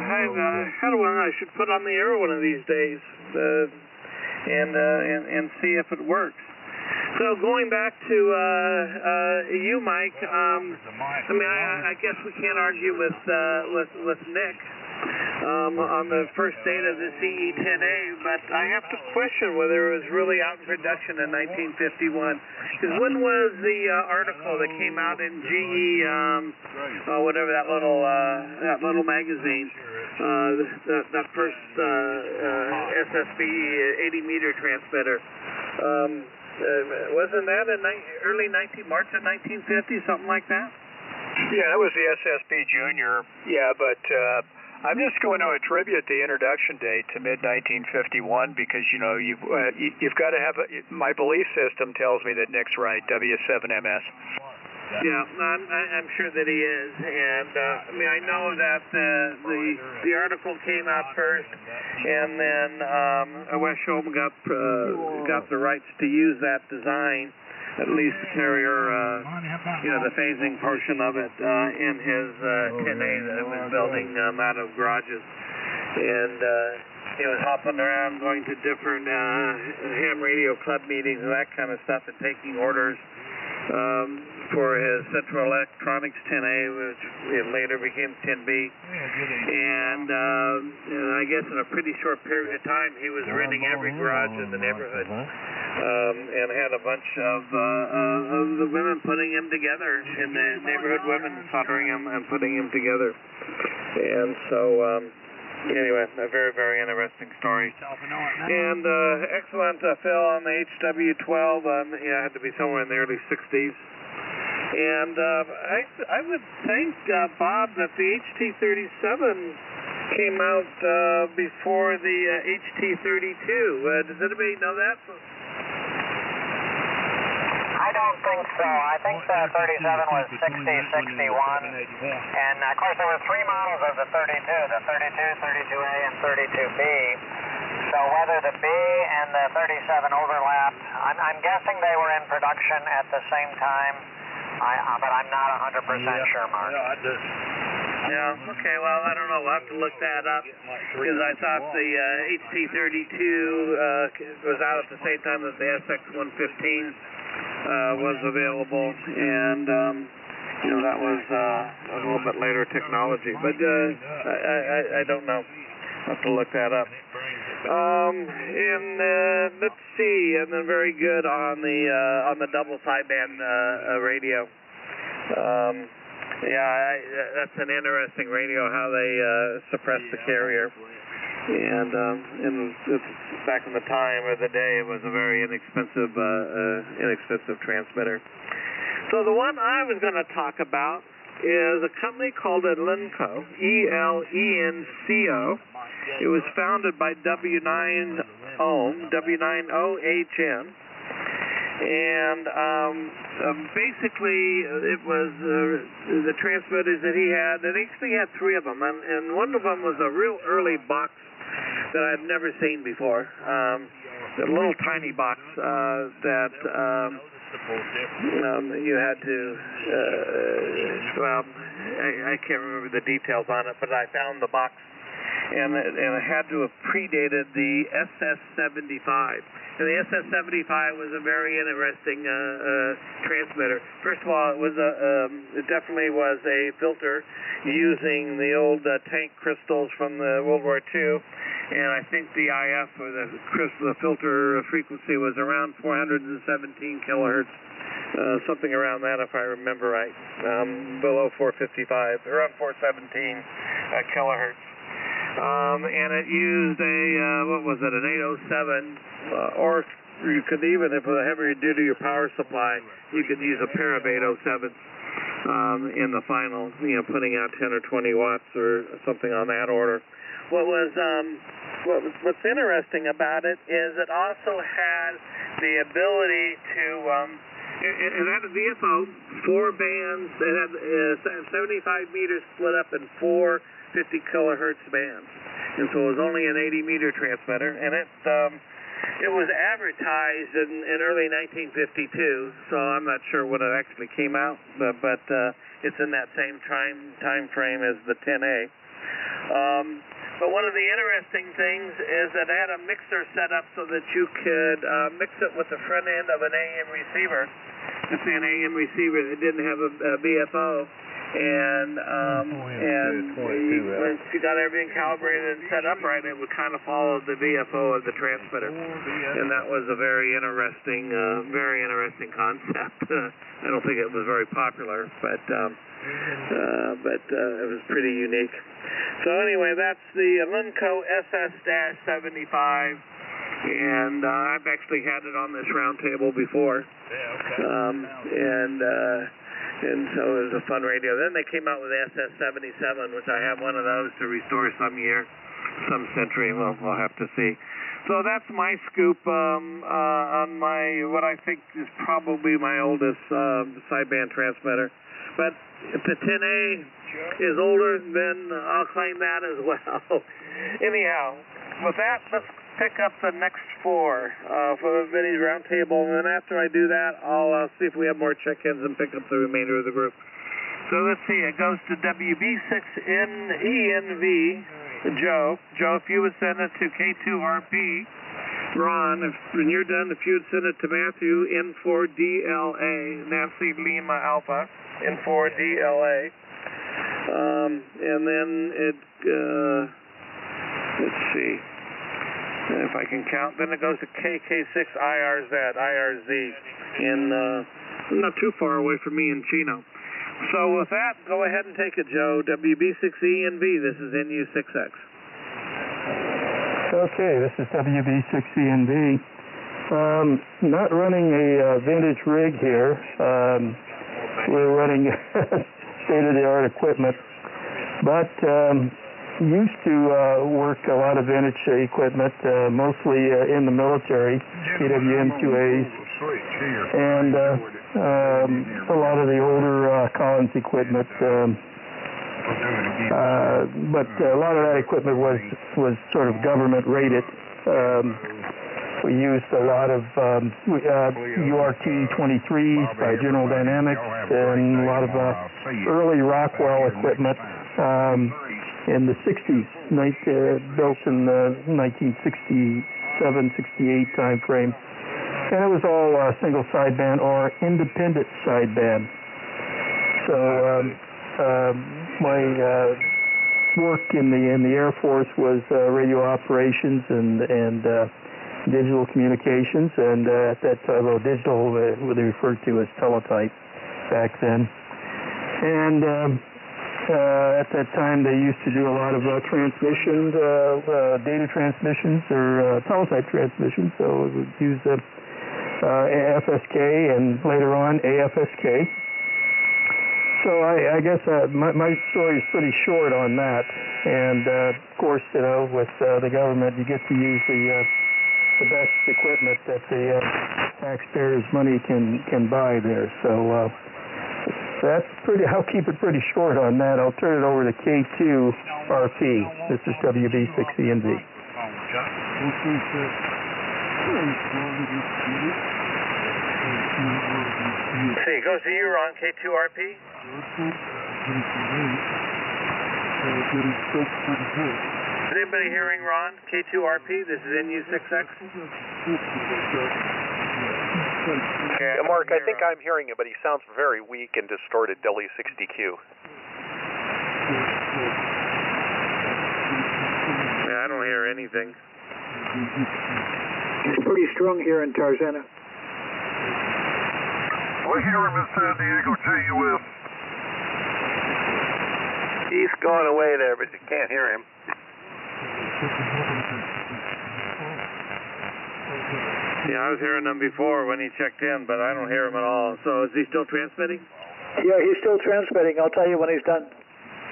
I should put on the air one of these days, and see if it works. So going back to you, Mike. I guess we can't argue with Nick. on the first date of the CE-10A, but I have to question whether it was really out in production in 1951. Because when was the article that came out in GE, whatever that little magazine, that first SSB 80-meter transmitter? Wasn't that in March of 1950, something like that? Yeah, that was the SSB Junior. Yeah, but I'm just going to attribute the introduction date to mid-1951 because, you know, you've got to have my belief system tells me that Nick's right, W7MS. Yeah, I'm sure that he is, and I mean, I know that the article came out first, and then West Shulman got the rights to use that design, at least carrier, the phasing portion of it in his 10A that he was building out of garages, and he was hopping around, going to different ham radio club meetings and that kind of stuff, and taking orders for his Central Electronics 10A, which later became 10B. And I guess in a pretty short period of time, he was renting every garage in the neighborhood, and had a bunch of the women putting him together, in the neighborhood women soldering him and putting him together. And so, anyway, a very, very interesting story. And excellent fill on the HW12. It had to be somewhere in the early 60s. And I would think, Bob, that the HT37 came out before the HT32. Does anybody know that? I don't think so. I think the 37 was 60, 61. And, of course, there were three models of the 32, the 32, 32A, and 32B. So whether the B and the 37 overlapped, I'm guessing they were in production at the same time. But I'm not 100% sure, Mark. Yeah, okay, well, I don't know. We'll have to look that up, because I thought the HT32 was out at the same time that the SX115 was available, and, that was a little bit later technology. But I don't know. I'll have to look that up. And let's see, and then very good on the double sideband radio. That's an interesting radio, how they suppress the carrier. And back in the time of the day, it was a very inexpensive transmitter. So the one I was going to talk about is a company called Elenco, E-L-E-N-C-O. It was founded by W9OHN. And basically, it was the transmitters that he had, and he actually had three of them. And one of them was a real early box that I've never seen before. A little tiny box that you had to, I can't remember the details on it, but I found the box, and it had to have predated the SS75. And the SS75 was a very interesting transmitter. First of all, it definitely was a filter using the old tank crystals from the World War II. And I think the IF, or the filter frequency, was around 417 kilohertz, something around that if I remember right, below 455, around 417 kilohertz. And it used an 807, or you could even, if it was heavier duty or power supply, you could use a pair of 807s in the final, putting out 10 or 20 watts or something on that order. What's interesting about it is it also had the ability to, it had a VFO, 4 bands, it had 75 meters split up in 4 50 kilohertz bands, and so it was only an 80-meter transmitter, and it was advertised in early 1952, so I'm not sure when it actually came out, but it's in that same time frame as the 10A. But one of the interesting things is that it had a mixer set up so that you could mix it with the front end of an AM receiver. Let's say an AM receiver that didn't have a BFO, when she got everything calibrated and set up right, it would kind of follow the VFO of the transmitter, and that was a very interesting concept. I don't think it was very popular, but it was pretty unique. So anyway, that's the Lunco SS-75. And I've actually had it on this round table before, and so it was a fun radio. Then they came out with the SS-77, which I have one of those to restore some century. We'll have to see. So that's my scoop on my what I think is probably my oldest sideband transmitter. But if the 10A is older, then I'll claim that as well. Anyhow, with that, let's pick up the next four for the Vinny's Roundtable, and then after I do that, I'll see if we have more check-ins and pick up the remainder of the group. So let's see, it goes to WB6ENV, Joe. Joe, if you would send it to K2RP. Ron, when you're done, if you would send it to Matthew, N4DLA, Nancy Lima Alpha, N4DLA. And then it, let's see. If I can count, then it goes to KK6IRZ, and not too far away from me in Chino. So with that, go ahead and take it, Joe. WB6ENV, this is NU6X. Okay, this is WB6ENV. Not running a vintage rig here. We're running state-of-the-art equipment, but used to work a lot of vintage equipment, mostly in the military, PWM-2As, and a lot of the older Collins equipment. But a lot of that equipment was sort of government rated. We used a lot of URT-23s by General Dynamics and a lot of early Rockwell equipment. In the 60s, built in the 1967-68 time frame. And it was all single sideband or independent sideband. So my work in the Air Force was radio operations and digital communications, and at that time, digital, what they referred to as teletype back then. And at that time, they used to do a lot of transmissions, data transmissions, or teletype transmissions. So we would use FSK and later on AFSK. So I guess my story is pretty short on that. And of course, with the government, you get to use the best equipment that the taxpayers' money can buy there. So. That's pretty. I'll keep it pretty short on that. I'll turn it over to K2RP. This is WB6ENV. See, it goes to you, Ron, K2RP. Is anybody hearing Ron, K2RP? This is NU6X. Yeah, Mark, I think I'm hearing him, but he sounds very weak and distorted, W6DQ. Yeah, I don't hear anything. It's pretty strong here in Tarzana. We hear him in San Diego, JUF. He's going away there, but you can't hear him. Yeah, I was hearing him before when he checked in, but I don't hear him at all. So is he still transmitting? Yeah, he's still transmitting. I'll tell you when he's done.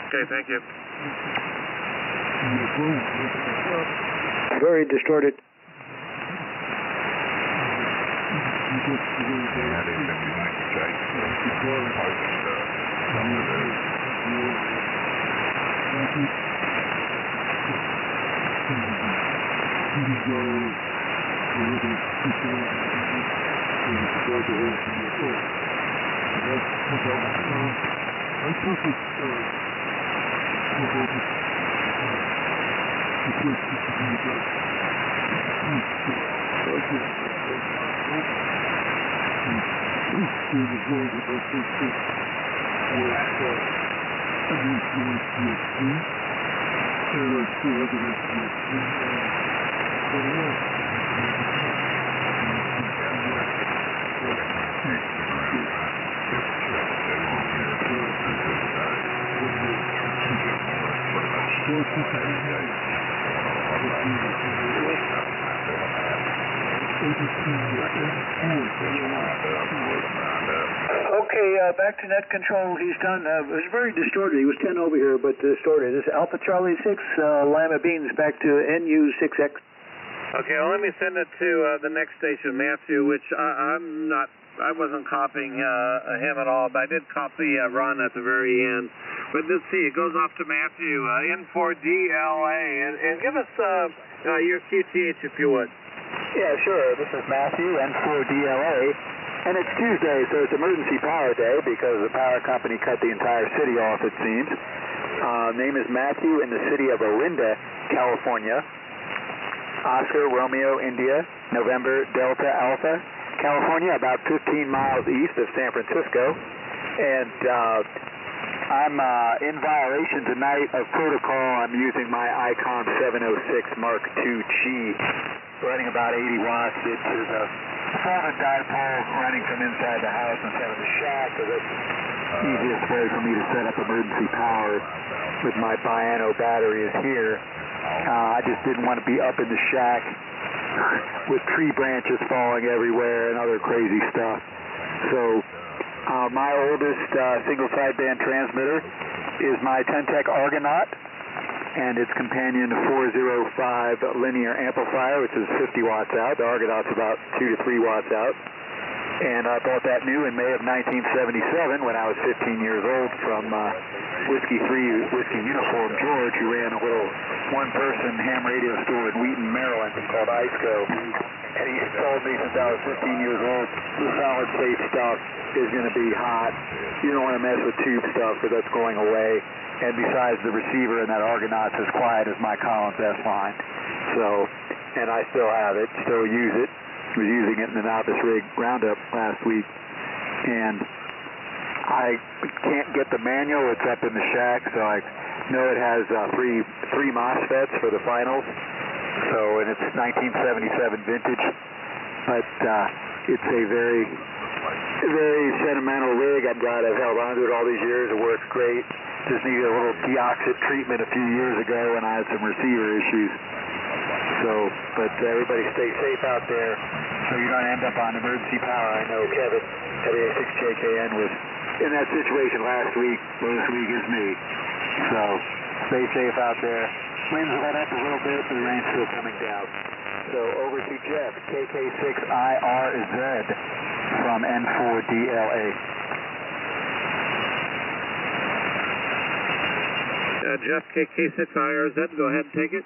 Okay, thank you. Very distorted. Okay, back to net control. He's done. It was very distorted. He was 10 over here, but distorted. This is Alpha Charlie 6, Lima Beans, back to NU6X. Okay, well, let me send it to the next station, Matthew, which I wasn't copying him at all, but I did copy Ron at the very end. But let's see, it goes off to Matthew, N4DLA, and give us your QTH if you would. Yeah, sure. This is Matthew, N4DLA, and it's Tuesday, so it's emergency power day because the power company cut the entire city off, it seems. Name is Matthew in the city of Orinda, California. Oscar, Romeo, India, November, Delta, Alpha, California, about 15 miles east of San Francisco. And I'm in violation tonight of protocol. I'm using my ICOM 706 Mark II-G, running about 80 watts. It is a solid dipole running from inside the house instead of the shack, so that's the easiest way for me to set up emergency power with my Biano battery is here. I just didn't want to be up in the shack with tree branches falling everywhere and other crazy stuff. So my oldest single sideband transmitter is my Ten-Tech Argonaut and its companion 405 linear amplifier, which is 50 watts out. The Argonaut's about 2 to 3 watts out. And I bought that new in May of 1977 when I was 15 years old from Whiskey 3 Whiskey Uniform George, who ran a little one-person ham radio store in Wheaton, Maryland called ISCO. And he told me since I was 15 years old, the solid-state stuff is going to be hot. You don't want to mess with tube stuff because that's going away. And besides, the receiver in that Argonaut's as quiet as my Collins S line. So, and I still have it, still use it. Was using it in the Novice Rig Roundup last week, and I can't get the manual. It's up in the shack, so I know it has three MOSFETs for the finals. So, and it's 1977 vintage, but it's a very, very sentimental rig. I'm glad I've held on to it all these years. It works great. Just needed a little deoxit treatment a few years ago when I had some receiver issues. So, but everybody stay safe out there so you don't end up on emergency power. I know Kevin at A6JKN was in that situation last week. Well, this week is me. So, stay safe out there. Winds let up a little bit, but the rain's still coming down. So, over to Jeff, KK6IRZ from N4DLA. Jeff, KK6IRZ, go ahead and take it.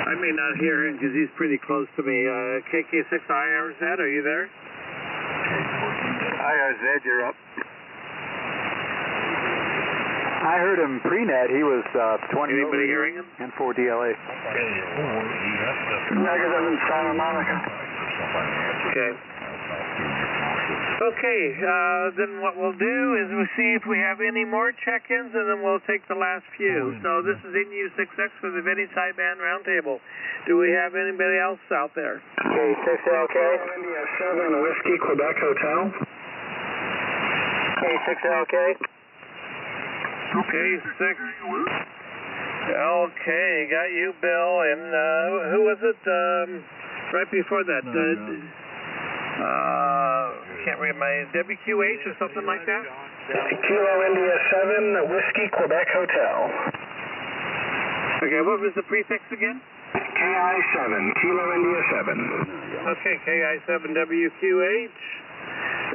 I may not hear him because he's pretty close to me. KK6IRZ, are you there? IRZ, you're up. I heard him pre-net. He was 20. Anybody hearing him? N4DLA. Negative in Santa Monica. Okay. Okay, then what we'll do is we'll see if we have any more check-ins, and then we'll take the last few. So this is NU6X for the Vinny Sideband Roundtable. Do we have anybody else out there? K6LK. India 7 Whiskey Quebec Hotel. K6LK. K6LK, got you, Bill. And who was it right before that? Can't read my WQH or something like that? Kilo India 7 Whiskey Quebec Hotel. Okay, what was the prefix again? KI7, Kilo India 7. Okay, KI7WQH.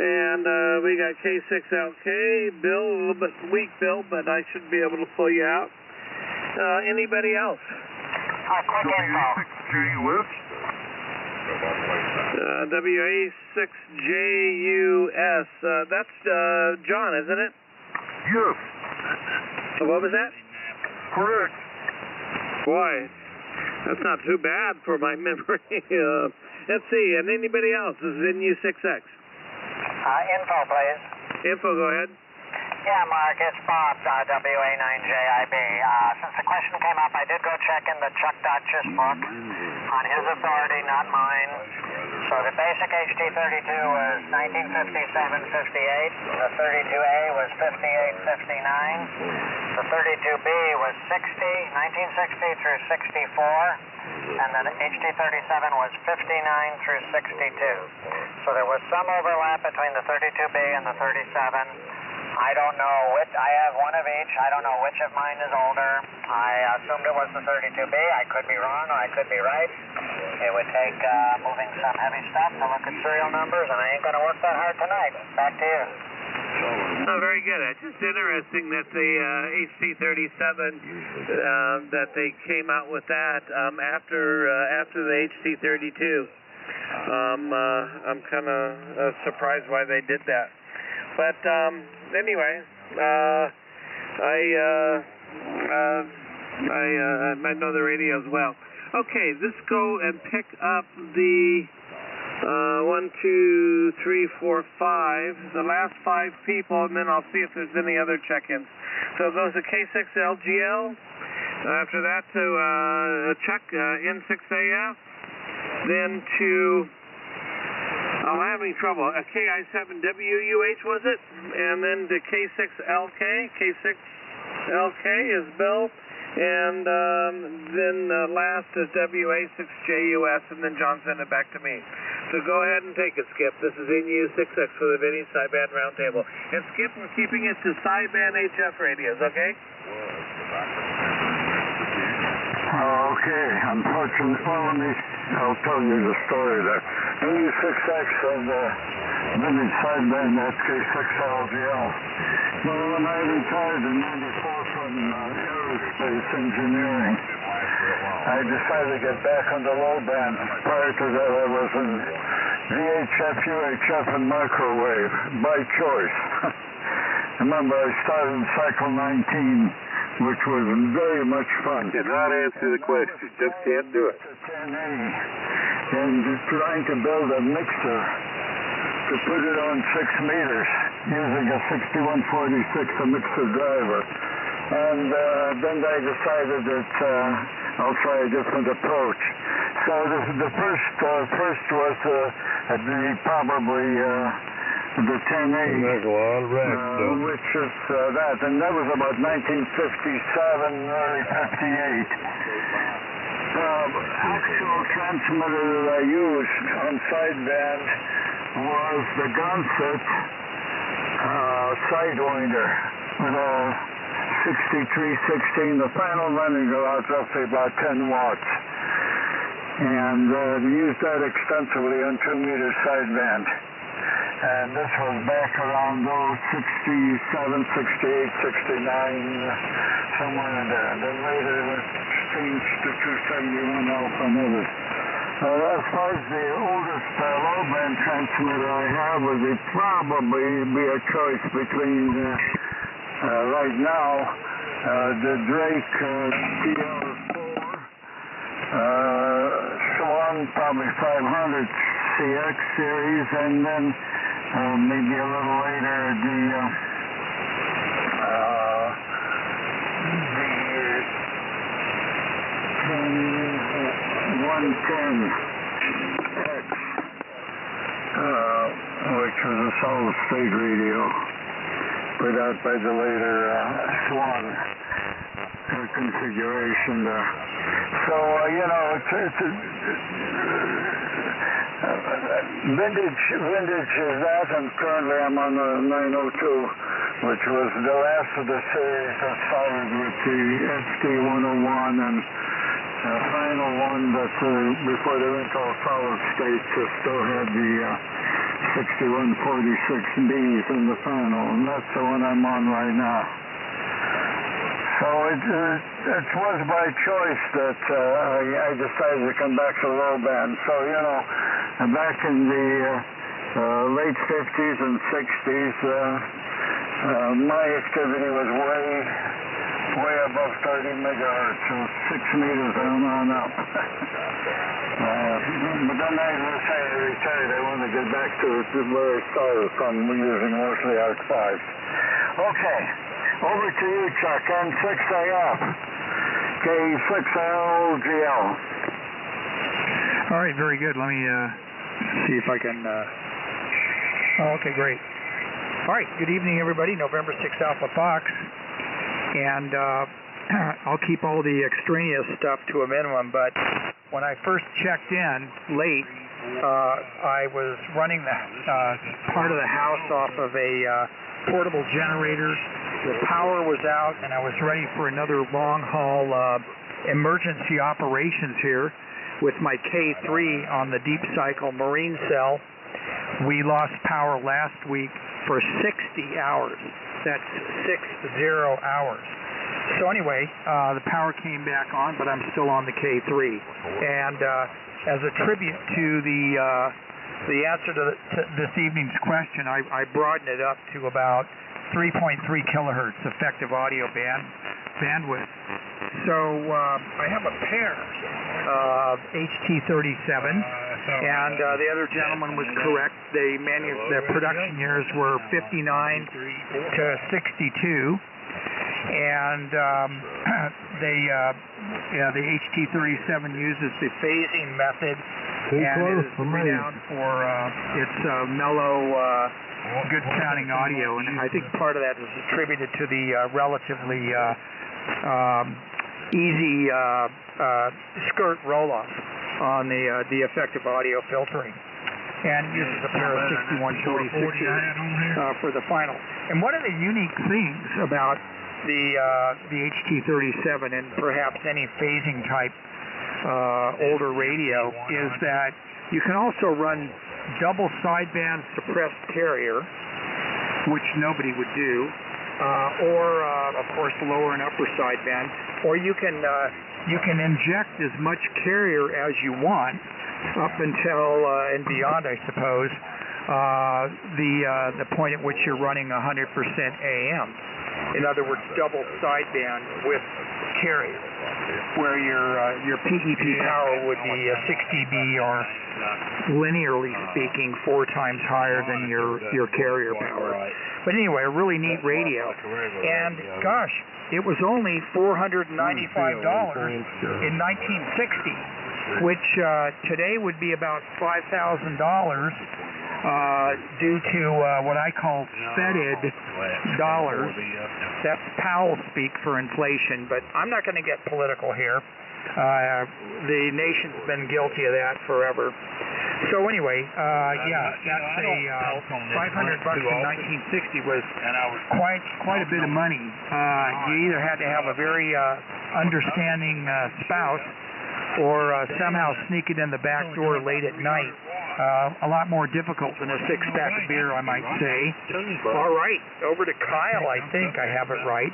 And we got K6LK. Bill, a little bit weak, Bill, but I should be able to pull you out. Anybody else? Quick info. WA6JUS. That's John, isn't it? Yes. What was that? Correct. Boy, that's not too bad for my memory. Let's see, and anybody else? This is NU6X. Info, please. Info, go ahead. Yeah, Mark, it's Bob, WA9JIB. Since the question came up, I did go check in the Chuck Dutchess book on his authority, not mine. So the basic HT32 was 1957-58. The 32A was 58-59. The 32B was 1960 through 64. And then HT37 was 59 through 62. So there was some overlap between the 32B and the 37. I don't know which. I have one of each. I don't know which of mine is older. I assumed it was the 32B. I could be wrong or I could be right. It would take moving some heavy stuff to look at serial numbers, and I ain't going to work that hard tonight. Back to you. Oh, very good. It's just interesting that the HT37 that they came out with that after the HT32. I'm kind of surprised why they did that. But anyway, I know the radio as well. Okay, let's go and pick up the 1, 2, 3, 4, 5, the last 5 people, and then I'll see if there's any other check-ins. So it goes to K6LGL, after that to Chuck N6AF, then to, I'm having trouble, KI7WUH was it? And then to K6LK, K6LK is Bill, and then last is WA6JUS, and then John sent it back to me. So go ahead and take it, Skip. This is NU6X for the Vinny Sideband Roundtable. And Skip, we're keeping it to Sideband HF radios, okay? Okay, unfortunately, I'll tell you the story there. NU6X of the Vinny Sideband SK6LGL. Well, when I retired in 94 from aerospace engineering, I decided to get back on the low band. Prior to that, I was in VHF, UHF, and microwave by choice. Remember, I started in cycle 19, which was very much fun. Did not answer the question. Just can't do it. And trying to build a mixer to put it on 6 meters using a 6146, a mixer driver. And then I decided that I'll try a different approach. So the first was probably the 10A, which is that, and that was about 1957, early 58. Actual transmitter that I used on sideband was the Gunset Sidewinder with a 6316. The final running allowed roughly about 10 watts. And used that extensively on 2 meter sideband. And this was back around those 67, 68, 69, somewhere in there. And then later it was changed to 271 alpha and others. As far as the oldest low band transmitter I have would probably be a choice between right now the Drake TL4, Swan probably 500 CX series, and then maybe a little later the 110X, which was a solid state radio put out by the later Swan configuration there. So, it's vintage is that, and currently I'm on the 902, which was the last of the series that started with the ST101, and the final one that's before they went all solid state, still had the 6146Bs in the final, and that's the one I'm on right now. So it was by choice that I decided to come back to low band. So, back in the late 50s and 60s, my activity was way way above 30 megahertz, so 6 meters on up. But then they retired. They wanted to get back to where they started from, using mostly Arc 5. Okay, over to you, Chuck, N6AF, K6LGL. All right, very good. Let me see if I can... okay, great. All right, good evening, everybody. November 6 Alpha Fox. And I'll keep all the extraneous stuff to a minimum, but when I first checked in late, I was running the part of the house off of a portable generator. The power was out, and I was ready for another long-haul emergency operations here with my K3 on the deep cycle marine cell. We lost power last week for 60 hours. That's 60 hours. So anyway, the power came back on, but I'm still on the K3. And as a tribute to the answer to this evening's question, I broadened it up to about 3.3 kilohertz effective audio bandwidth. So I have a pair of HT37, and the other gentleman was correct. The production years were 59 to 62, and the HT37 uses the phasing method, and it is renowned for its mellow, good sounding audio, and I think part of that is attributed to the relatively easy skirt roll-off on the effective audio filtering, and uses a pair of 6146 for the final. And one of the unique things about the HT37 and perhaps any phasing type older radio is that you can also run double sideband suppressed carrier, which nobody would do, or of course lower and upper sideband, or you can inject as much carrier as you want up until and beyond, I suppose, the point at which you're running 100% AM. In other words, double sideband with carrier, where your PEP power would be 6 dB or, linearly speaking, 4 times higher than your carrier power. But anyway, a really neat radio. And gosh, it was only $495 in 1960, which today would be about $5,000 due to what I call fetid dollars. That's Powell speak for inflation, but I'm not going to get political here. The nation's been guilty of that forever. So anyway, that's $500 in 1960 was quite a bit of money. You either had to have a very understanding spouse, or somehow sneak it in the back door late at night. A lot more difficult than a 6-pack of beer, I might say. All right, over to Kyle, I think I have it right.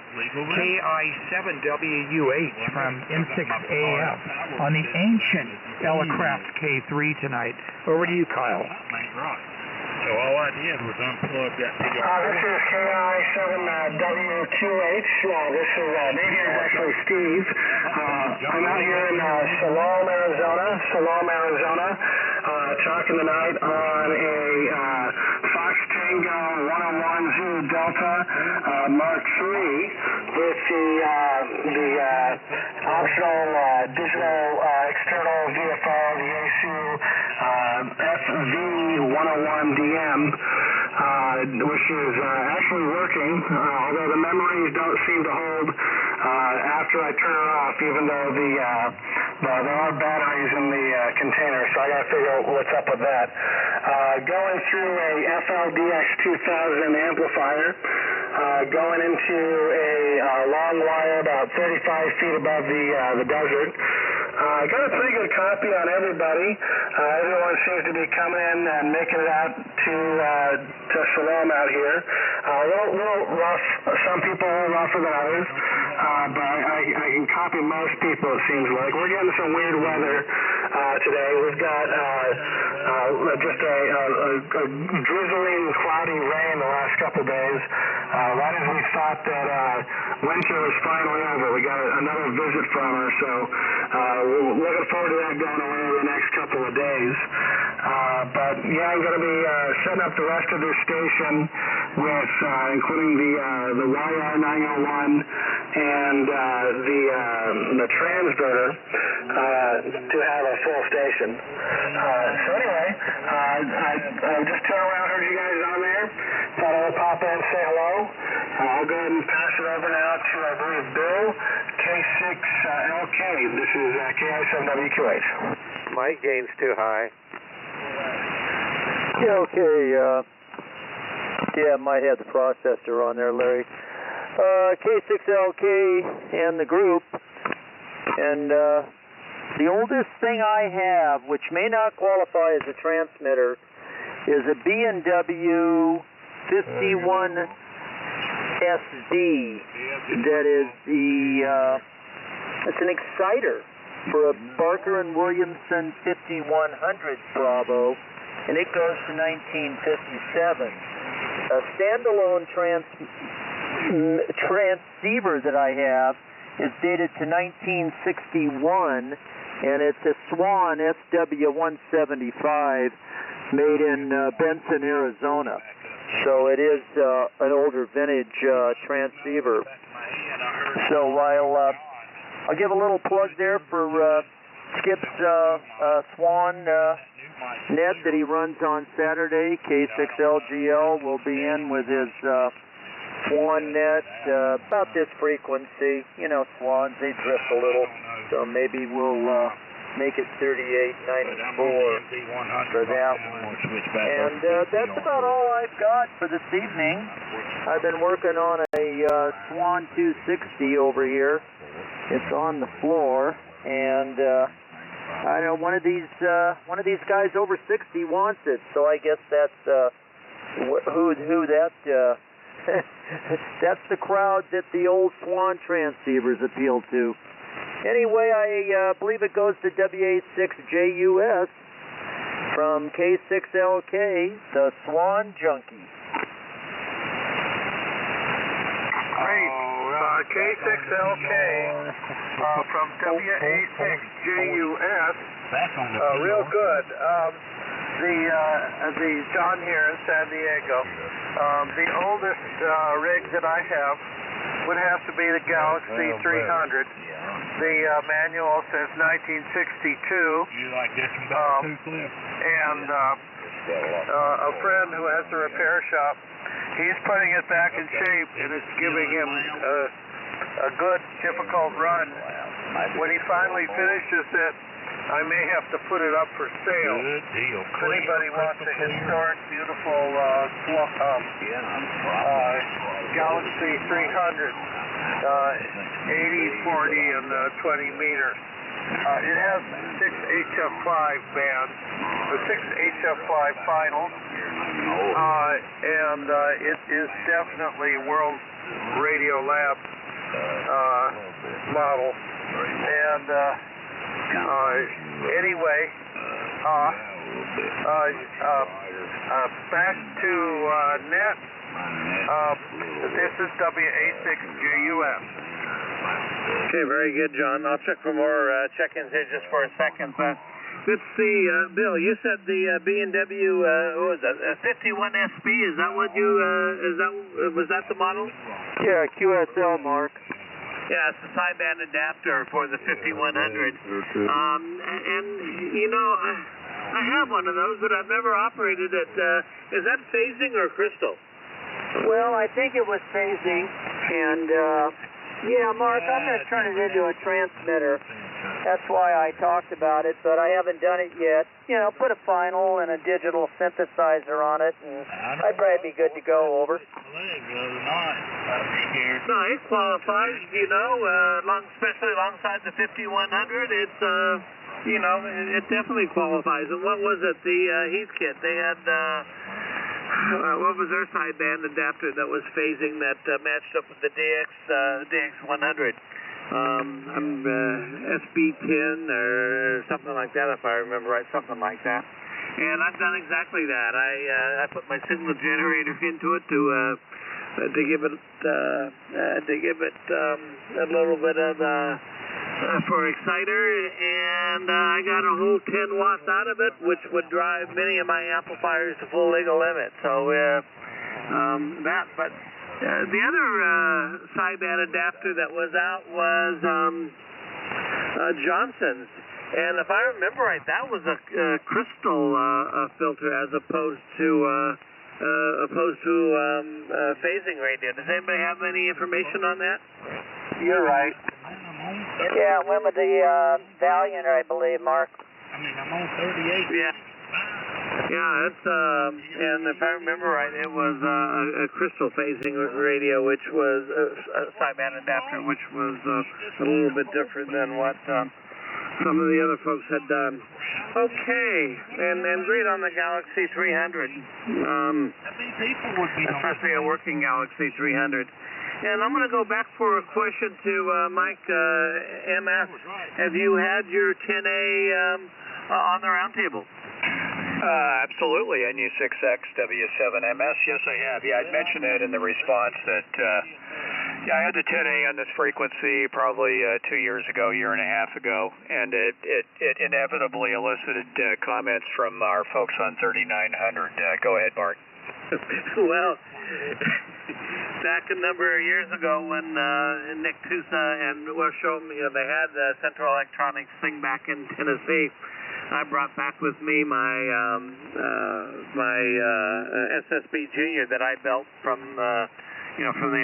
KI7WUH from N6AF on the ancient Elecraft K3 tonight. Over to you, Kyle. So all I did was unplug that big This is KI7W2H. This is Dave here, actually Steve. I'm out here in Salome, Arizona, talking tonight on a Fox Tango 101 Zulu Delta Mark III with the optional digital external VFO, the ASU FV101DM, which is actually working, although the memories don't seem to hold after I turn it off, even though there are batteries in the container, so I got to figure out what's up with that. Going through a FLDX2000 amplifier, going into a long wire about 35 feet above the desert. Got a pretty good copy on everybody. Everyone seems to be coming in and making it out to Salome out here. A little rough. Some people a little rougher than others, but I can copy most people, it seems like. We're getting some weird weather today. We've got just a drizzling, cloudy rain the last couple days. Right as we thought that winter was finally over, we got another visit from her, so we're looking forward to that going away in the next couple of days. But yeah, I'm going to be setting up the rest of this station with, including the YR901 and the transmitter to have a full station. So anyway, I just turned around, heard you guys on there. Thought I would pop in and say hello. I'll go ahead and pass it over now to, I believe, Bill, K6LK. This is KI7WQH. My gain's too high. Yeah, okay. Yeah, might have the processor on there, Larry. K6LK and the group. And the oldest thing I have, which may not qualify as a transmitter, is a B&W 51 SD. That is it's an exciter for a Barker & Williamson 5100 Bravo, and it goes to 1957. A standalone transceiver that I have is dated to 1961, and it's a Swan SW175 made in Benson, Arizona. So it is an older vintage transceiver. So I'll give a little plug there for Skip's Swan net that he runs on Saturday. K6LGL will be in with his Swan net about this frequency. You know, Swans, they drift a little, so maybe we'll make it 3894 for that one. And that's about all I've got for this evening. I've been working on a Swan 260 over here. It's on the floor, and I know one of these guys over 60 wants it, so I guess that's who that that's the crowd that the old Swan transceivers appeal to. Anyway, I believe it goes to WA6JUS from K6LK, the Swan Junkie. Great. K6LK from WA6JUS. Real good. The John here in San Diego. The oldest rig that I have would have to be the Galaxy 300. The manual says 1962. You like this one better too, Cliff? And a friend who has a repair shop, he's putting it back in shape, and it's giving him a good, difficult run. When he finally finishes it, I may have to put it up for sale. Good deal. If anybody wants a historic, beautiful Galaxy 300, 80, 40, and 20 meter. It has 6 HF5 bands, the 6 HF5 finals, and it is definitely World Radio Lab model. And anyway, back to net. This is WA6JUS. Okay, very good, John. I'll check for more check-ins here just for a second. But let's see, Bill, you said the B&W, what was that, 51 SB, is that what you, was that the model? Yeah, QSL, Mark. Yeah, it's a sideband adapter for the 5100. And, you know, I have one of those, but I've never operated it. Is that phasing or crystal? Well, I think it was phasing, and yeah, Mark, I'm going to turn it into a transmitter. That's why I talked about it, but I haven't done it yet. You know, put a final and a digital synthesizer on it, and I'd probably be good to go over. No, it qualifies, you know, especially alongside the 5100. It's, you know, it definitely qualifies. And what was it, the Heathkit? They had, what was their sideband adapter that was phasing that matched up with the DX100? I'm SB10 or something like that, if I remember right, something like that. And I've done exactly that. I put my signal generator into it to give it a little bit of for exciter, and I got a whole 10 watts out of it, which would drive many of my amplifiers to full legal limit. So the other sideband adapter that was out was Johnson's, and if I remember right, that was a crystal filter as opposed to phasing radio. Does anybody have any information on that? You're right. Yeah, it went with the Valiant, I believe, Mark. I'm on 38. Yeah. Yeah, it's and if I remember right, it was a crystal phasing radio, which was a sideband adapter, which was a little bit different than what some of the other folks had done. Okay, and great on the Galaxy 300, especially a working Galaxy 300. And I'm going to go back for a question to Mike MS. Have you had your 10A on the roundtable? Absolutely, NU6X W7MS. Yes, I have. Yeah, I'd mentioned it in the response that, I had the 10A on this frequency probably 2 years ago, year and a half ago, and it inevitably elicited comments from our folks on 3900. Go ahead, Mark. Well, back a number of years ago when Nick Tusa and Wes showed me, they had the Central Electronics thing back in Tennessee, I brought back with me my SSB Junior that I built from the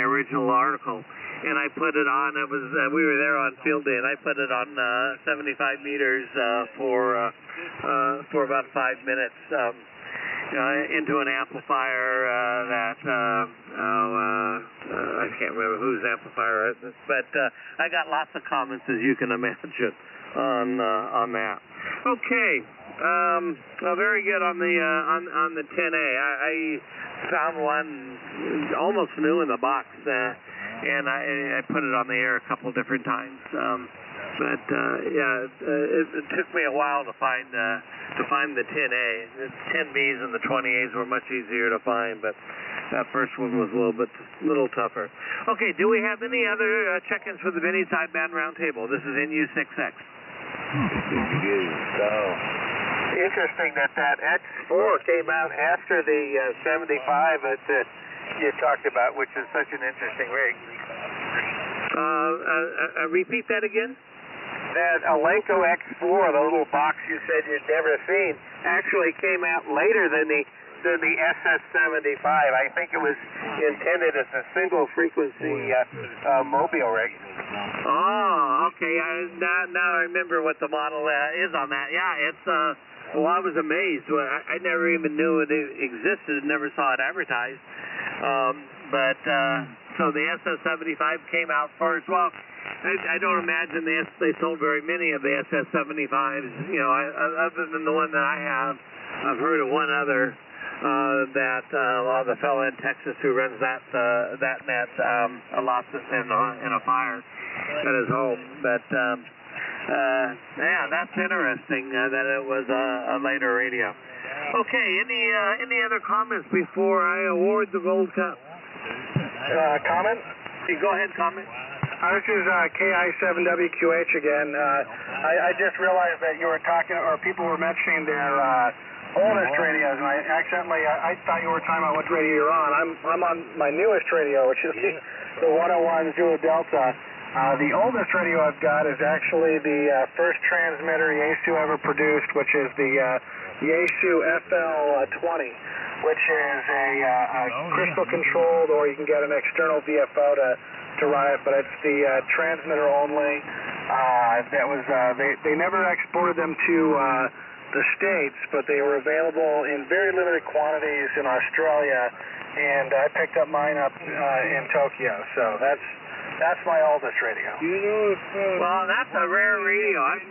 original article, and I put it on. It was we were there on field day, and I put it on 75 meters for about 5 minutes into an amplifier that I can't remember whose amplifier it is, but I got lots of comments, as you can imagine, on that. Okay, very good on the 10A. I found one almost new in the box, and I put it on the air a couple different times. It took me a while to find the 10A. The 10Bs and the 20As were much easier to find, but that first one was a little tougher. Okay, do we have any other check-ins for the Vinny Sideband Roundtable? This is NU6X. So interesting that X4 came out after the 75 that you talked about, which is such an interesting rig. Repeat that again? That Alenco X4, the little box you said you'd never seen, actually came out later than the SS75. I think it was intended as a single frequency mobile rig. Oh, okay. Now I remember what the model is on that. Yeah, it's well, I was amazed. I never even knew it existed. Never saw it advertised. So the SS75 came out first. Well, I don't imagine they sold very many of the SS75s. Other than the one that I have, I've heard of one other that the fellow in Texas who runs that net lost it in a fire at his home. But that's interesting that it was a later radio. Okay, any other comments before I award the Gold Cup? Comment? Go ahead, comment. This is KI7WQH again. I just realized that you were talking, or people were mentioning their oldest radios, and I thought you were talking about what radio you're on. I'm on my newest radio, which is the 101 Zulu Delta. The oldest radio I've got is actually the first transmitter Yaesu ever produced, which is the Yaesu FL20, which is a crystal controlled, or you can get an external VFO to run it, but it's the transmitter only. They never exported them to the States, but they were available in very limited quantities in Australia, and I picked up mine up in Tokyo. So that's my oldest radio. Well, that's a rare radio. I've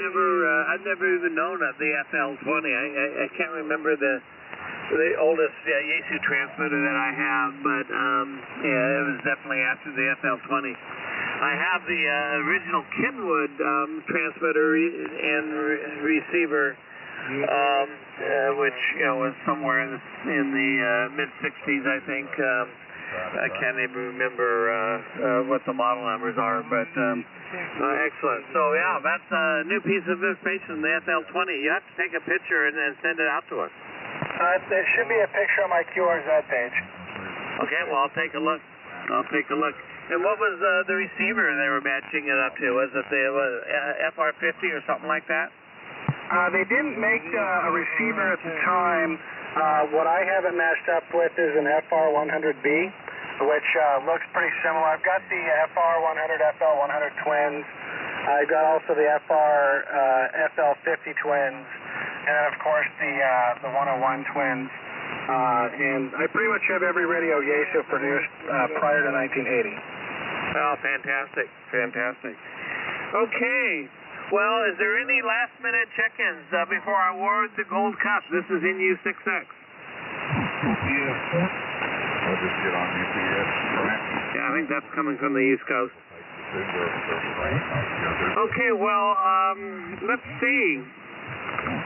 never even known of the FL20. I can't remember the oldest Yaesu transmitter that I have, but it was definitely after the FL20. I have the original Kenwood transmitter and receiver, which was somewhere in the mid-60s, I think. I can't even remember what the model numbers are, but excellent. So yeah, that's a new piece of information, the FL20. You have to take a picture and send it out to us. There should be a picture on my QRZ page. Okay, well, I'll take a look. And what was the receiver they were matching it up to? Was it the FR50 or something like that? They didn't make a receiver at the time. What I have it matched up with is an FR100B, which looks pretty similar. I've got the FR100, FL100 twins. I've got also the FL50 twins, and then of course the 101 twins. And I pretty much have every radio Yaesu produced prior to 1980. Oh, fantastic. Okay. Well, is there any last-minute check-ins before I award the Gold Cup? This is NU6X. I'll just get on UPS. Yeah, I think that's coming from the East Coast. Okay, well, let's see.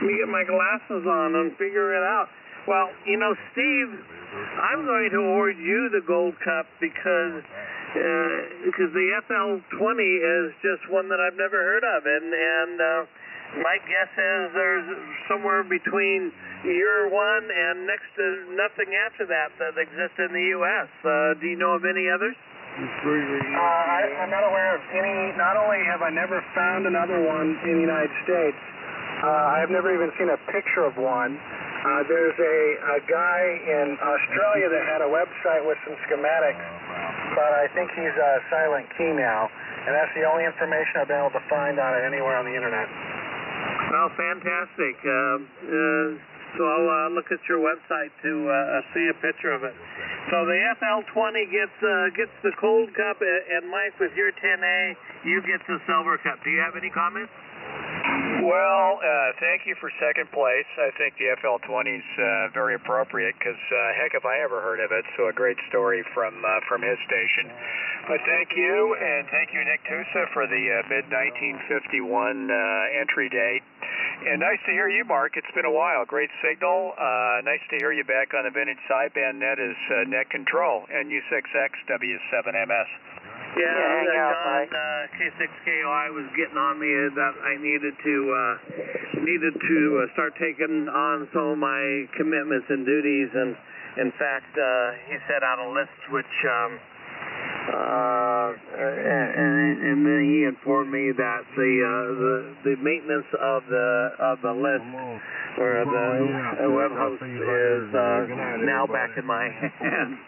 Let me get my glasses on and figure it out. Well, Steve, I'm going to award you the Gold Cup because the FL20 is just one that I've never heard of, and my guess is there's somewhere between your one and next to nothing after that exists in the U.S. Do you know of any others? I'm not aware of any. Not only have I never found another one in the United States, I've never even seen a picture of one. There's a guy in Australia that had a website with some schematics, but I think he's silent key now, and that's the only information I've been able to find on it anywhere on the internet. Oh, fantastic. So I'll look at your website to see a picture of it. So the FL20 gets the Gold Cup, and Mike, with your 10A, you get the Silver Cup. Do you have any comments? Well, thank you for second place. I think the FL20 is very appropriate because, heck, if I ever heard of it, so a great story from his station. But thank you, and thank you, Nick Tusa, for the mid-1951 entry date. And nice to hear you, Mark. It's been a while. Great signal. Nice to hear you back on the vintage sideband net as net control, NU6X W7MS. Yeah, John, K6KOI was getting on me that I needed to start taking on some of my commitments and duties, and in fact, he set out a list which, and then he informed me that the maintenance of the list or the web host is now back in my hands.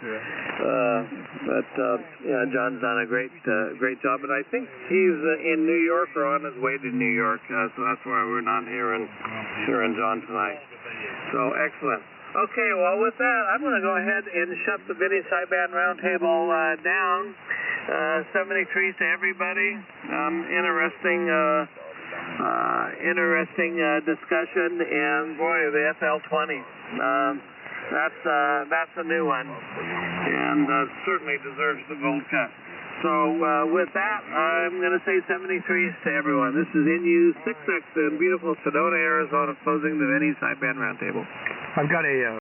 But John's done a great job, and I think he's in New York or on his way to New York, so that's why we're not hearing John tonight. So excellent. Okay, well with that, I'm going to go ahead and shut the Vintage Sideband Roundtable down. 73s to everybody. Interesting discussion, and boy, the FL20. That's a new one, and certainly deserves the Gold Cup. So with that, I'm going to say 73s to everyone. This is NU6X in beautiful Sedona, Arizona, closing the Vintage Sideband Roundtable. I've got a